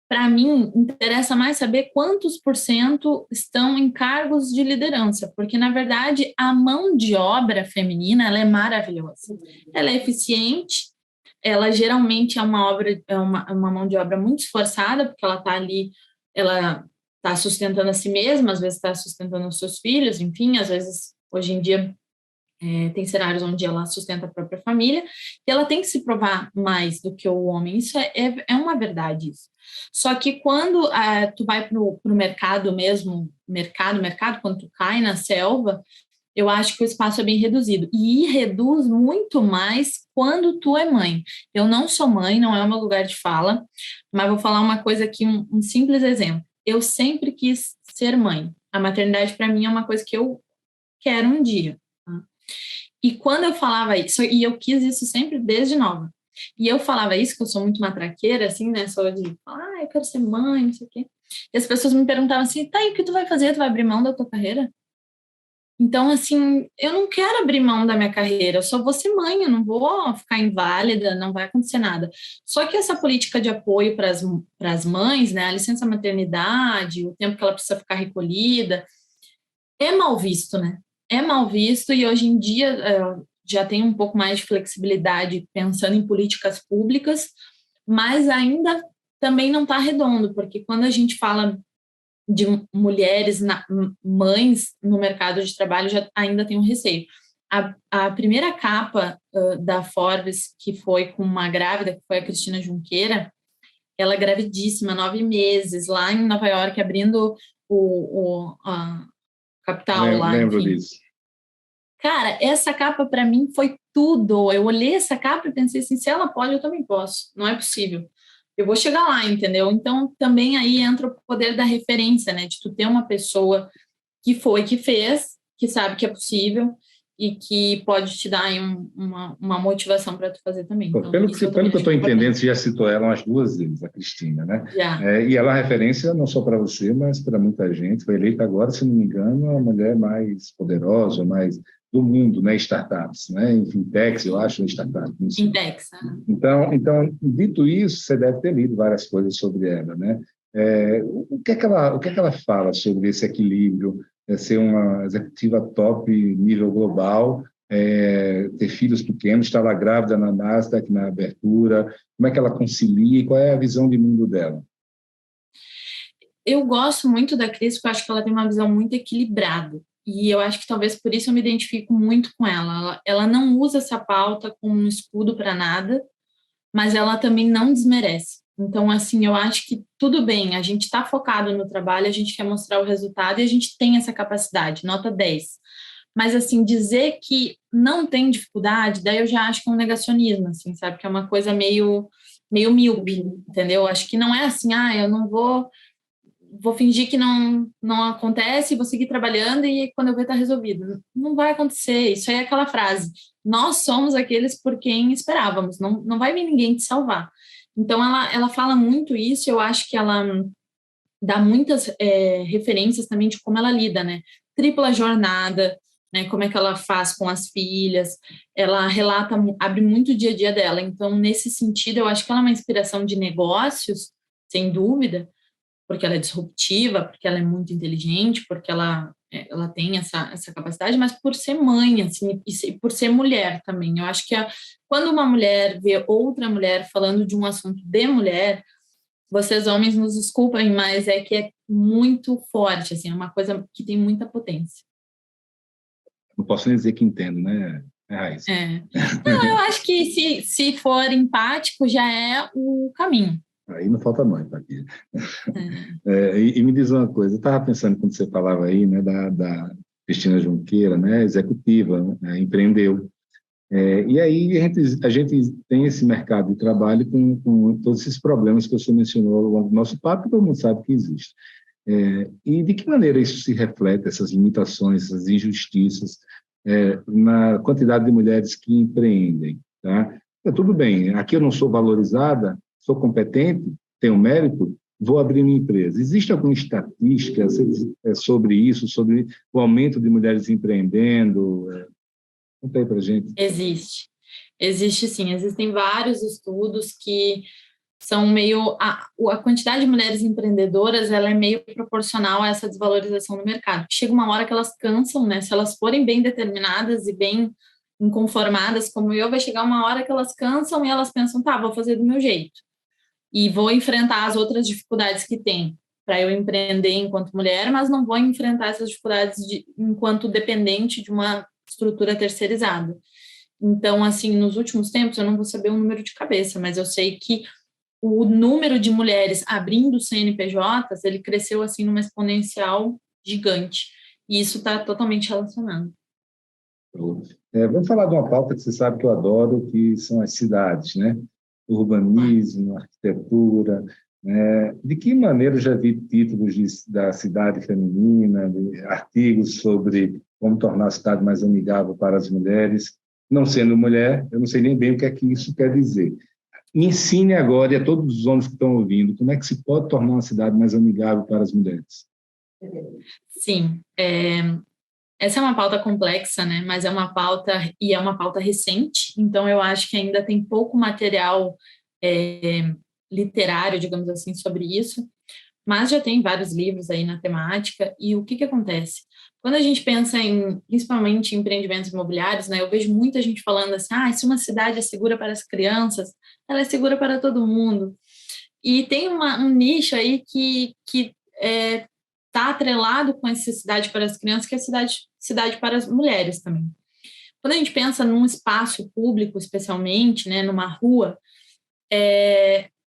Para mim, interessa mais saber quantos % estão em cargos de liderança, porque, na verdade, a mão de obra feminina ela é maravilhosa. Ela é eficiente, ela geralmente é uma mão de obra muito esforçada, porque ela está ali, ela está sustentando a si mesma, às vezes está sustentando os seus filhos, enfim, às vezes, hoje em dia, tem cenários onde ela sustenta a própria família, e ela tem que se provar mais do que o homem. Isso é uma verdade, isso. Só que quando tu vai para o mercado mesmo, quando tu cai na selva, eu acho que o espaço é bem reduzido. E reduz muito mais quando tu é mãe. Eu não sou mãe, não é o meu lugar de fala, mas vou falar uma coisa aqui, um simples exemplo. Eu sempre quis ser mãe. A maternidade, para mim, é uma coisa que eu quero um dia. E quando eu falava isso, e eu quis isso sempre desde nova, e eu falava isso, que eu sou muito matraqueira, assim, né, só de falar, eu quero ser mãe, não sei o quê. E as pessoas me perguntavam assim, tá, e o que tu vai fazer? Tu vai abrir mão da tua carreira? Então, assim, eu não quero abrir mão da minha carreira, eu só vou ser mãe, eu não vou ficar inválida, não vai acontecer nada. Só que essa política de apoio para as mães, né, a licença maternidade, o tempo que ela precisa ficar recolhida, é mal visto, né? É mal visto, e hoje em dia já tem um pouco mais de flexibilidade pensando em políticas públicas, mas ainda também não está redondo, porque quando a gente fala de mulheres mães no mercado de trabalho, já ainda tem um receio. A primeira capa da Forbes, que foi com uma grávida, que foi a Cristina Junqueira, ela gravidíssima, 9 meses, lá em Nova York, abrindo a capital lá. Lembro enfim. disso. Cara, essa capa para mim foi tudo. Eu olhei essa capa e pensei assim, se ela pode, eu também posso. Não é possível. Eu vou chegar lá, entendeu? Então, também aí entra o poder da referência, né? De tu ter uma pessoa que fez, que sabe que é possível e que pode te dar aí uma motivação para tu fazer também. Então, pelo que eu estou entendendo, você já citou ela umas 2 vezes, a Cristina, né? E ela é referência não só para você, mas para muita gente. Foi eleita agora, se não me engano, a mulher mais poderosa, mais do mundo, né? Startups, né? Em fintechs, eu acho, startups. Fintechs. Então, dito isso, você deve ter lido várias coisas sobre ela, né? O que é que ela fala sobre esse equilíbrio, ser uma executiva top nível global, ter filhos pequenos, estar lá grávida na Nasdaq, na abertura, como é que ela concilia e qual é a visão de mundo dela? Eu gosto muito da Cris, porque eu acho que ela tem uma visão muito equilibrada. E eu acho que talvez por isso eu me identifico muito com ela. Ela não usa essa pauta como um escudo para nada, mas ela também não desmerece. Então, assim, eu acho que tudo bem, a gente está focado no trabalho, a gente quer mostrar o resultado e a gente tem essa capacidade, nota 10. Mas, assim, dizer que não tem dificuldade, daí eu já acho que é um negacionismo, assim, sabe? Que é uma coisa meio míope, entendeu? Acho que não é assim, eu não vou fingir que não acontece, vou seguir trabalhando e quando eu ver tá resolvido. Não vai acontecer, isso aí é aquela frase, nós somos aqueles por quem esperávamos, não vai vir ninguém te salvar. Então, ela fala muito isso, eu acho que ela dá muitas referências também de como ela lida, né? Tripla jornada, né? Como é que ela faz com as filhas, ela relata, abre muito o dia a dia dela. Então, nesse sentido, eu acho que ela é uma inspiração de negócios, sem dúvida, porque ela é disruptiva, porque ela é muito inteligente, porque ela tem essa capacidade, mas por ser mãe, assim, e por ser mulher também. Eu acho que quando uma mulher vê outra mulher falando de um assunto de mulher, vocês homens nos desculpem, mas é que é muito forte, assim, é uma coisa que tem muita potência. Não posso nem dizer que entendo, né, Raíssa? Não, eu acho que se for empático, já é o caminho. Aí não falta mãe, Paquinha. E me diz uma coisa, eu estava pensando quando você falava aí, né, da Cristina Junqueira, né, executiva, né, empreendeu. E aí a gente tem esse mercado de trabalho com todos esses problemas que você mencionou ao longo do nosso papo, todo mundo sabe que existe. E de que maneira isso se reflete, essas limitações, essas injustiças, na quantidade de mulheres que empreendem, tá? Tudo bem, aqui eu não sou valorizada, sou competente, tenho mérito, vou abrir minha empresa. Existe alguma estatística sobre isso, sobre o aumento de mulheres empreendendo? Conta aí para a gente. Existe sim, existem vários estudos que são meio a quantidade de mulheres empreendedoras, ela é meio proporcional a essa desvalorização do mercado. Chega uma hora que elas cansam, né? Se elas forem bem determinadas e bem inconformadas como eu, vai chegar uma hora que elas cansam e elas pensam, tá, vou fazer do meu jeito e vou enfrentar as outras dificuldades que tem para eu empreender enquanto mulher, mas não vou enfrentar essas dificuldades enquanto dependente de uma estrutura terceirizada. Então, assim, nos últimos tempos, eu não vou saber o número de cabeça, mas eu sei que o número de mulheres abrindo CNPJs, ele cresceu, assim, numa exponencial gigante. E isso está totalmente relacionado. Vamos falar de uma pauta que você sabe que eu adoro, que são as cidades, né? Urbanismo, arquitetura. De que maneira eu já vi títulos da cidade feminina, de artigos sobre como tornar a cidade mais amigável para as mulheres. Não sendo mulher, eu não sei nem bem o que é que isso quer dizer. Me ensine agora, e a todos os homens que estão ouvindo, como é que se pode tornar uma cidade mais amigável para as mulheres? Sim, essa é uma pauta complexa, né? Mas é uma pauta recente, então eu acho que ainda tem pouco material literário, digamos assim, sobre isso, mas já tem vários livros aí na temática, e o que acontece? Quando a gente pensa principalmente em empreendimentos imobiliários, né, eu vejo muita gente falando assim, se uma cidade é segura para as crianças, ela é segura para todo mundo. E tem um nicho aí que está atrelado com essa cidade para as crianças, que é a cidade para as mulheres também. Quando a gente pensa num espaço público, especialmente, né, numa rua,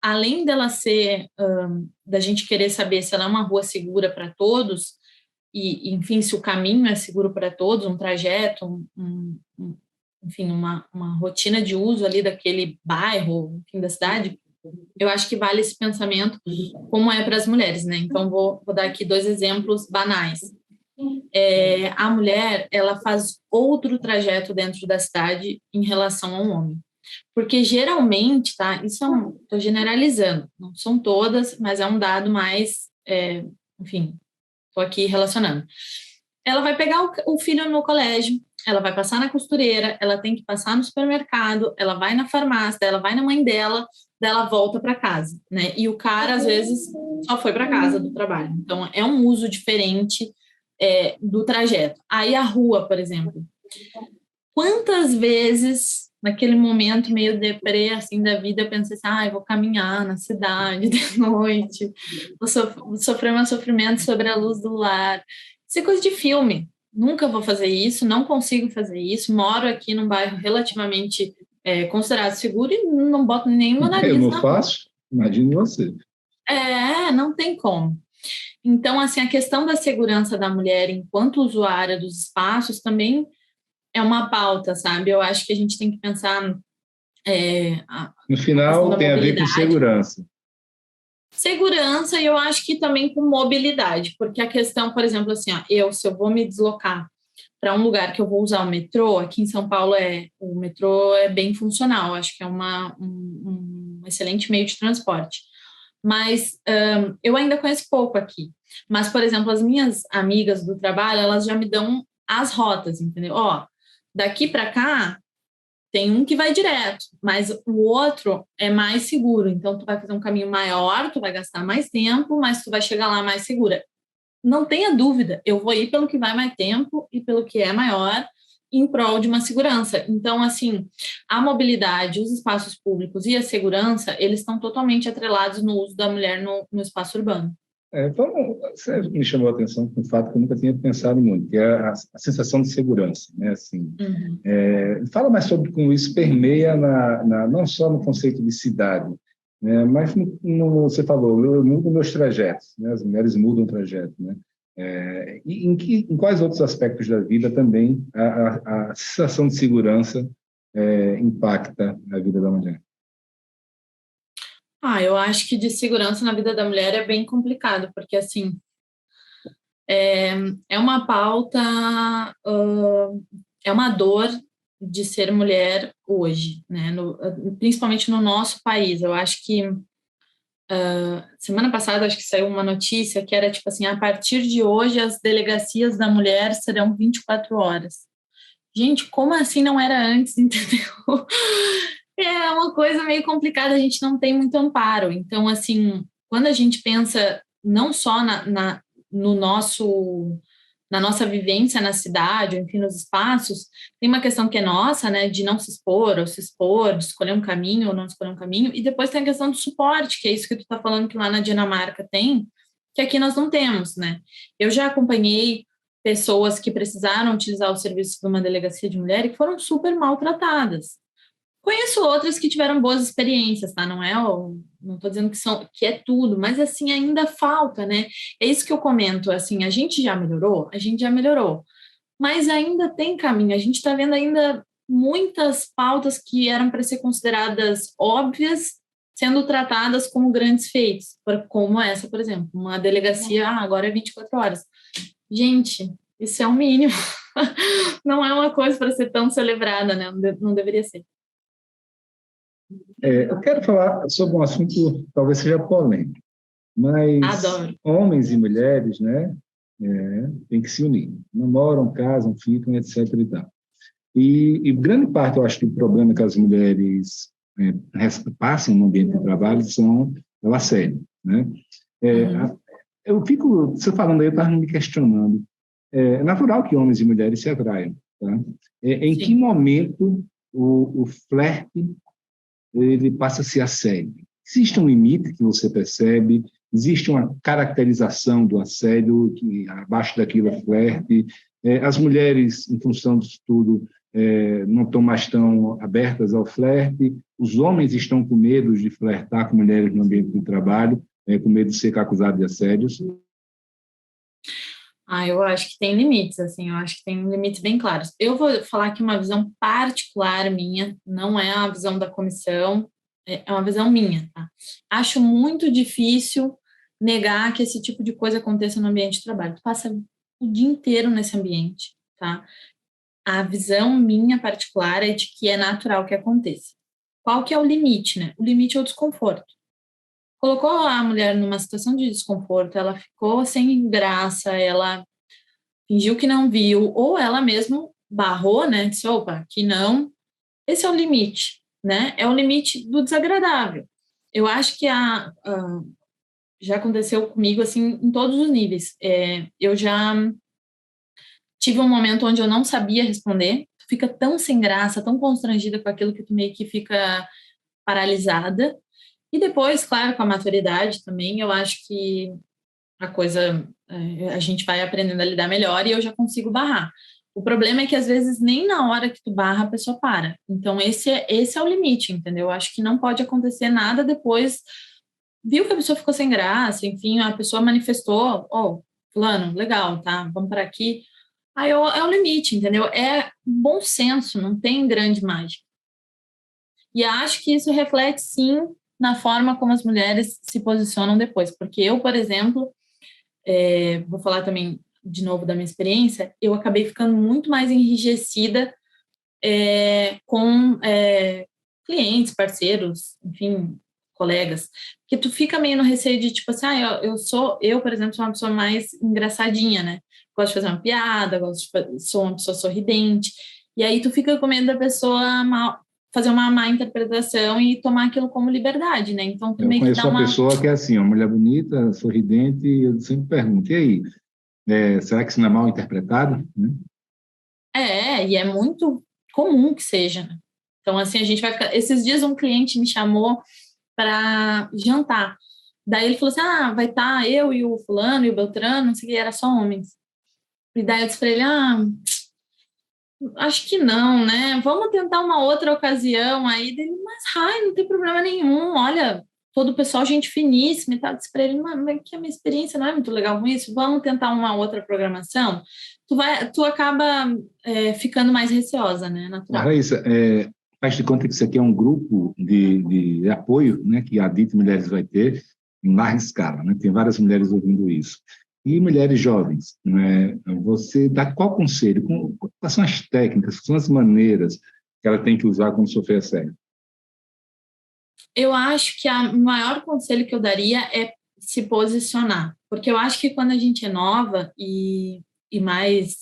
além dela ser, da gente querer saber se ela é uma rua segura para todos, e, enfim, se o caminho é seguro para todos, um trajeto, enfim, uma rotina de uso ali daquele bairro, enfim, da cidade, eu acho que vale esse pensamento como é para as mulheres, né? Então, vou dar aqui 2 exemplos banais. A mulher, ela faz outro trajeto dentro da cidade em relação ao homem. Porque geralmente, tá? Isso estou generalizando, não são todas, mas é um dado mais, enfim, estou aqui relacionando. Ela vai pegar o filho no colégio, ela vai passar na costureira, ela tem que passar no supermercado, ela vai na farmácia, ela vai na mãe dela, daí ela volta para casa, né? E o cara, às vezes, só foi para casa do trabalho. Então, é um uso diferente do trajeto. Aí a rua, por exemplo. Quantas vezes, naquele momento meio deprê, assim, da vida, eu pensei assim, eu vou caminhar na cidade de noite, vou sofrer um sofrimento sobre a luz do lar. Isso é coisa de filme. Nunca vou fazer isso, não consigo fazer isso. Moro aqui num bairro relativamente considerado seguro e não boto nenhuma nariz Eu não na faço, imagine você. não tem como. Então, assim, a questão da segurança da mulher enquanto usuária dos espaços também é uma pauta, sabe? Eu acho que a gente tem que pensar No final, tem a ver com segurança. Segurança e eu acho que também com mobilidade, porque a questão, por exemplo, assim, se eu vou me deslocar para um lugar que eu vou usar o metrô, aqui em São Paulo o metrô é bem funcional, acho que é um excelente meio de transporte. Mas eu ainda conheço pouco aqui. Mas, por exemplo, as minhas amigas do trabalho, elas já me dão as rotas, entendeu? Daqui para cá, tem um que vai direto, mas o outro é mais seguro. Então, tu vai fazer um caminho maior, tu vai gastar mais tempo, mas tu vai chegar lá mais segura. Não tenha dúvida, eu vou ir pelo que vai mais tempo e pelo que é maior em prol de uma segurança. Então, assim, a mobilidade, os espaços públicos e a segurança, eles estão totalmente atrelados no uso da mulher no espaço urbano. Você me chamou a atenção com um fato que eu nunca tinha pensado muito, que é a sensação de segurança, né? Assim, fala mais sobre como isso permeia não só no conceito de cidade, né? Mas você falou, eu mudo meus trajetos, né? As mulheres mudam o trajeto, né? E em quais outros aspectos da vida também a sensação de segurança impacta a vida da mulher? Eu acho que de segurança na vida da mulher é bem complicado, porque, assim, é uma pauta, é uma dor de ser mulher hoje, né? Principalmente no nosso país. Eu acho que semana passada acho que saiu uma notícia que era tipo assim, a partir de hoje as delegacias da mulher serão 24 horas. Gente, como assim não era antes, entendeu? É uma coisa meio complicada, a gente não tem muito amparo. Então, assim, quando a gente pensa não só no na nossa vivência na cidade, enfim, nos espaços, tem uma questão que é nossa, né, de não se expor ou se expor, de escolher um caminho ou não escolher um caminho, e depois tem a questão do suporte, que é isso que tu está falando que lá na Dinamarca tem, que aqui nós não temos, né? Eu já acompanhei pessoas que precisaram utilizar o serviço de uma delegacia de mulher e que foram super maltratadas. Conheço outras que tiveram boas experiências, tá? Não estou dizendo que é tudo, mas assim ainda falta, né? É isso que eu comento, assim, a gente já melhorou, mas ainda tem caminho. A gente está vendo ainda muitas pautas que eram para ser consideradas óbvias sendo tratadas como grandes feitos, como essa, por exemplo, uma delegacia, agora é 24 horas. Gente, isso é o mínimo. Não é uma coisa para ser tão celebrada, né? Não deveria ser. Eu quero falar sobre um assunto que talvez seja polêmico, mas Adoro. homens e mulheres, né, têm que se unir. Namoram, casam, ficam, etc. E tal. E grande parte, eu acho, do problema que as mulheres passam no ambiente de trabalho são o assédio, né? Você falando aí, eu estava me questionando. É natural que homens e mulheres se atraiam, tá? Em que momento o flerte ele passa a ser assédio? Existe um limite que você percebe? Existe uma caracterização do assédio que abaixo daquilo é flerte? As mulheres, em função disso tudo, não estão mais tão abertas ao flerte? Os homens estão com medo de flertar com mulheres no ambiente do trabalho, com medo de ser acusado de assédios? Eu acho que tem limites, assim, eu acho que tem limites bem claros. Eu vou falar que uma visão particular minha, não é a visão da comissão, é uma visão minha, tá? Acho muito difícil negar que esse tipo de coisa aconteça no ambiente de trabalho. Tu passa o dia inteiro nesse ambiente, tá? A visão minha particular é de que é natural que aconteça. Qual que é o limite, né? O limite é o desconforto. Colocou a mulher numa situação de desconforto, ela ficou sem graça, ela fingiu que não viu, ou ela mesmo barrou, né? Disse, opa, aqui não. Esse é o limite, né? É o limite do desagradável. Eu acho que já aconteceu comigo, assim, em todos os níveis. Eu já tive um momento onde eu não sabia responder, tu fica tão sem graça, tão constrangida com aquilo que tu meio que fica paralisada. E depois, claro, com a maturidade também, eu acho que a gente vai aprendendo a lidar melhor e eu já consigo barrar. O problema é que às vezes nem na hora que tu barra a pessoa para. Então esse é o limite, entendeu? Eu acho que não pode acontecer nada depois. Viu que a pessoa ficou sem graça, enfim, a pessoa manifestou, fulano, legal, tá? Vamos para aqui. Aí é o limite, entendeu? É bom senso, não tem grande mágica. E acho que isso reflete, sim, na forma como as mulheres se posicionam depois. Porque eu, por exemplo, vou falar também de novo da minha experiência, eu acabei ficando muito mais enrijecida com clientes, parceiros, enfim, colegas, porque tu fica meio no receio de tipo assim, eu, por exemplo, sou uma pessoa mais engraçadinha, né? Gosto de fazer uma piada, sou uma pessoa sorridente, e aí tu fica com medo da pessoa fazer uma má interpretação e tomar aquilo como liberdade, né? Então tu Eu meio que conheço dá uma uma... pessoa que é assim, uma mulher bonita, sorridente, e eu sempre pergunto, e aí, será que isso não é mal interpretado? Né? E é muito comum que seja, né? Então, assim, a gente vai ficar... Esses dias um cliente me chamou para jantar. Daí ele falou assim, vai estar eu e o fulano e o Beltrano, não sei o que, era só homens. E daí eu disse para ele, acho que não, né? Vamos tentar uma outra ocasião aí dele, mas não tem problema nenhum. Olha, todo o pessoal, gente finíssima e tal. Disse para ele, mas que a minha experiência não é muito legal com isso. Vamos tentar uma outra programação. Tu acaba ficando mais receosa, né? Mas, Natural. Raíssa, faz de conta que isso aqui é um grupo de apoio, né, que a Dito Mulheres vai ter em larga escala, né? Tem várias mulheres ouvindo isso. E mulheres jovens, né? Você dá qual conselho? Quais são as técnicas, quais são as maneiras que ela tem que usar quando sofrer assédio? Eu acho que o maior conselho que eu daria é se posicionar, porque eu acho que quando a gente é nova e mais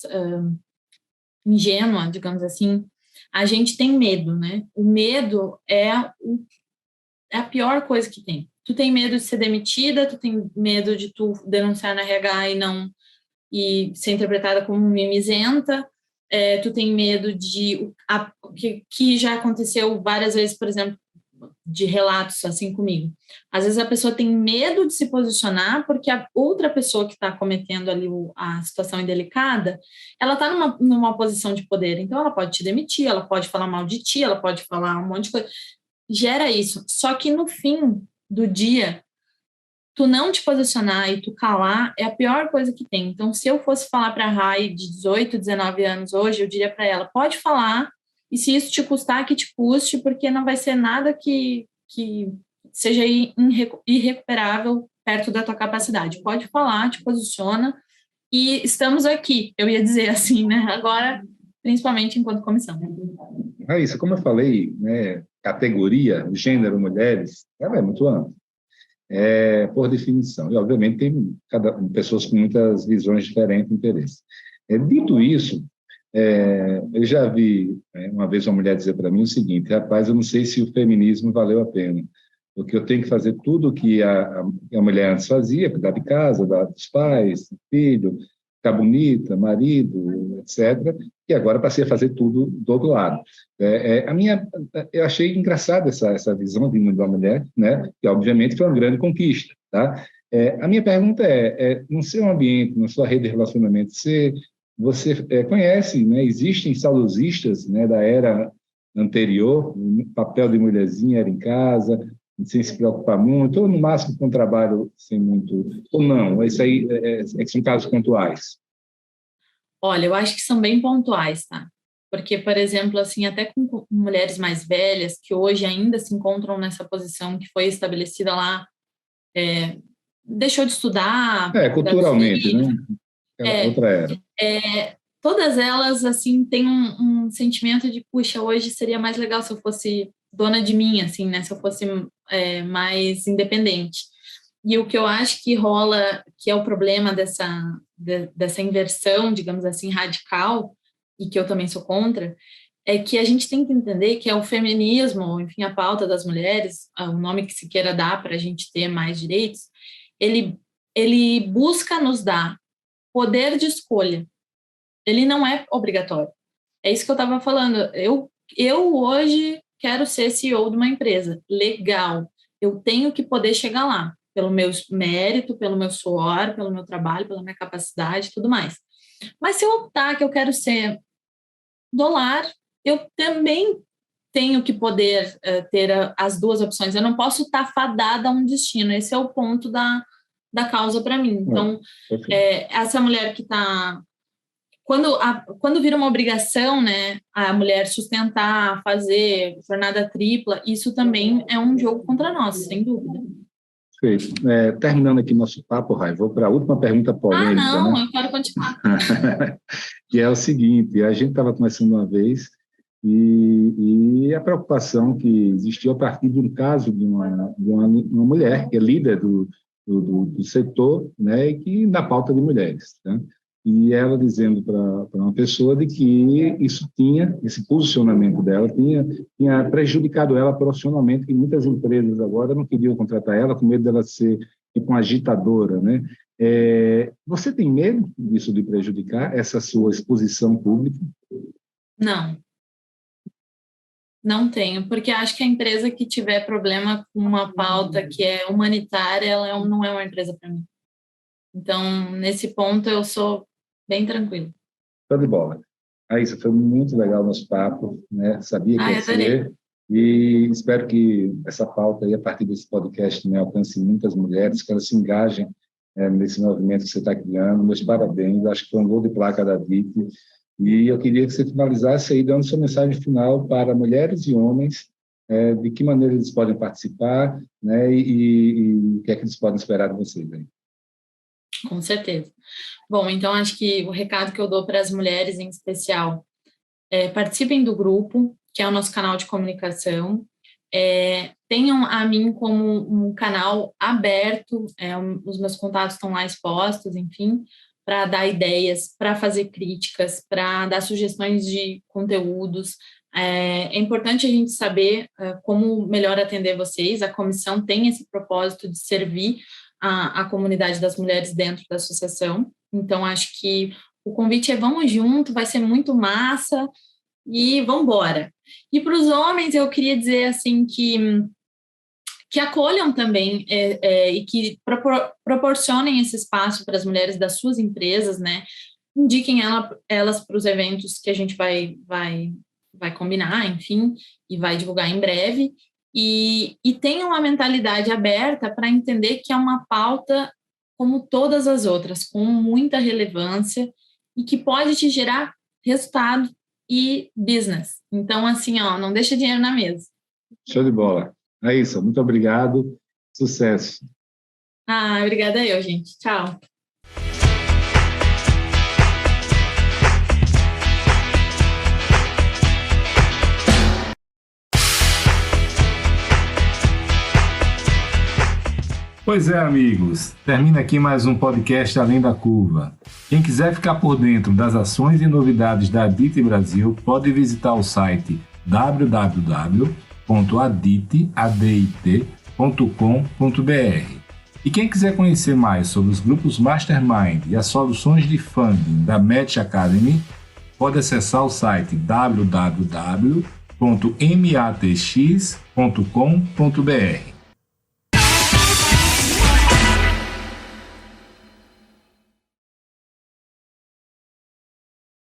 ingênua, digamos assim, a gente tem medo, né? O medo é a pior coisa que tem. Tu tem medo de ser demitida, tu tem medo de tu denunciar na RH e ser interpretada como mimizenta, tu tem medo que já aconteceu várias vezes, por exemplo, de relatos assim comigo. Às vezes a pessoa tem medo de se posicionar porque a outra pessoa que está cometendo ali a situação indelicada, ela está numa posição de poder, então ela pode te demitir, ela pode falar mal de ti, ela pode falar um monte de coisa. Gera isso. Só que no fim do dia, tu não te posicionar e tu calar é a pior coisa que tem. Então, se eu fosse falar para a Rai de 18, 19 anos hoje, eu diria para ela, pode falar, e se isso te custar, que te custe, porque não vai ser nada que seja irrecuperável perto da tua capacidade. Pode falar, te posiciona, e estamos aqui, eu ia dizer assim, né? Agora, principalmente enquanto comissão. Raíssa, como eu falei, né, categoria, gênero, mulheres, ela é muito ampla. Por definição. E, obviamente, tem pessoas com muitas visões diferentes, interesses. Dito isso, eu já vi uma vez uma mulher dizer para mim o seguinte, rapaz, eu não sei se o feminismo valeu a pena, porque eu tenho que fazer tudo o que a mulher antes fazia, cuidar de casa, dar dos pais, filho, ficar bonita, marido, etc., e agora passei a fazer tudo do outro lado. Eu achei engraçada essa visão de mundo da mulher, né? Que obviamente foi uma grande conquista, tá? A minha pergunta no seu ambiente, na sua rede de relacionamento, você conhece, né? Existem saudosistas, né, da era anterior, o papel de mulherzinha era em casa, sem se preocupar muito, ou no máximo com trabalho sem muito, ou não, isso aí são casos pontuais. Olha, eu acho que são bem pontuais, tá? Porque, por exemplo, assim, até com mulheres mais velhas que hoje ainda se encontram nessa posição que foi estabelecida lá, deixou de estudar para cuidar dos Culturalmente, filhos, né? Aquela outra era. todas elas, assim, têm um sentimento de, puxa, hoje seria mais legal se eu fosse dona de mim, assim, né? Se eu fosse mais independente. E o que eu acho que rola, que é o problema dessa inversão, digamos assim, radical, e que eu também sou contra, é que a gente tem que entender que é o feminismo, enfim, a pauta das mulheres, o nome que se queira dar para a gente ter mais direitos, ele busca nos dar poder de escolha. Ele não é obrigatório. É isso que eu estava falando. Eu hoje quero ser CEO de uma empresa. Legal. Eu tenho que poder chegar lá, pelo meu mérito, pelo meu suor, pelo meu trabalho, pela minha capacidade e tudo mais. Mas se eu optar que eu quero ser do lar, eu também tenho que poder ter as duas opções. Eu não posso estar fadada a um destino. Esse é o ponto da causa para mim. Então, essa mulher que está... Quando vira uma obrigação, né, a mulher sustentar, fazer jornada tripla, isso também é um jogo contra nós, sem dúvida. Perfeito. Terminando aqui nosso papo, Rai, vou para a última pergunta polêmica. Não, né? Eu quero continuar. Que é o seguinte, a gente estava conversando uma vez e a preocupação que existiu a partir de um caso de uma mulher que é líder do setor, né, e que na pauta de mulheres, né? E ela dizendo para uma pessoa de que esse posicionamento dela tinha prejudicado ela profissionalmente, que muitas empresas agora não queriam contratar ela com medo dela ser tipo uma agitadora, né? Você tem medo disso de prejudicar essa sua exposição pública? Não tenho, porque acho que a empresa que tiver problema com uma pauta que é humanitária, ela não é uma empresa para mim. Então, nesse ponto, eu sou bem tranquilo. Show de bola. Isso foi muito legal o nosso papo, né? Sabia que ia ser. E espero que essa pauta aí, a partir desse podcast, né, alcance muitas mulheres, que elas se engajem nesse movimento que você está criando. Meus parabéns, acho que foi um gol de placa da DIT. E eu queria que você finalizasse aí dando sua mensagem final para mulheres e homens, de que maneira eles podem participar, né, e o que é que eles podem esperar de vocês aí. Com certeza. Bom, então acho que o recado que eu dou para as mulheres em especial participem do grupo, que é o nosso canal de comunicação, tenham a mim como um canal aberto, os meus contatos estão lá expostos, enfim, para dar ideias, para fazer críticas, para dar sugestões de conteúdos. É importante a gente saber como melhor atender vocês. A comissão tem esse propósito de servir a comunidade das mulheres dentro da associação. Então, acho que o convite vamos junto, vai ser muito massa e vamos embora. E para os homens, eu queria dizer assim que acolham também e que proporcionem esse espaço para as mulheres das suas empresas, né? Indiquem elas para os eventos que a gente vai combinar, enfim, e vai divulgar em breve. E tenham uma mentalidade aberta para entender que é uma pauta como todas as outras, com muita relevância e que pode te gerar resultado e business. Então, assim, não deixa dinheiro na mesa. Show de bola. Raíssa, muito obrigado. Sucesso. Obrigada eu, gente. Tchau. Pois é, amigos, termina aqui mais um podcast Além da Curva. Quem quiser ficar por dentro das ações e novidades da DIT Brasil, pode visitar o site www.adit.com.br. E quem quiser conhecer mais sobre os grupos Mastermind e as soluções de funding da Match Academy, pode acessar o site www.matx.com.br.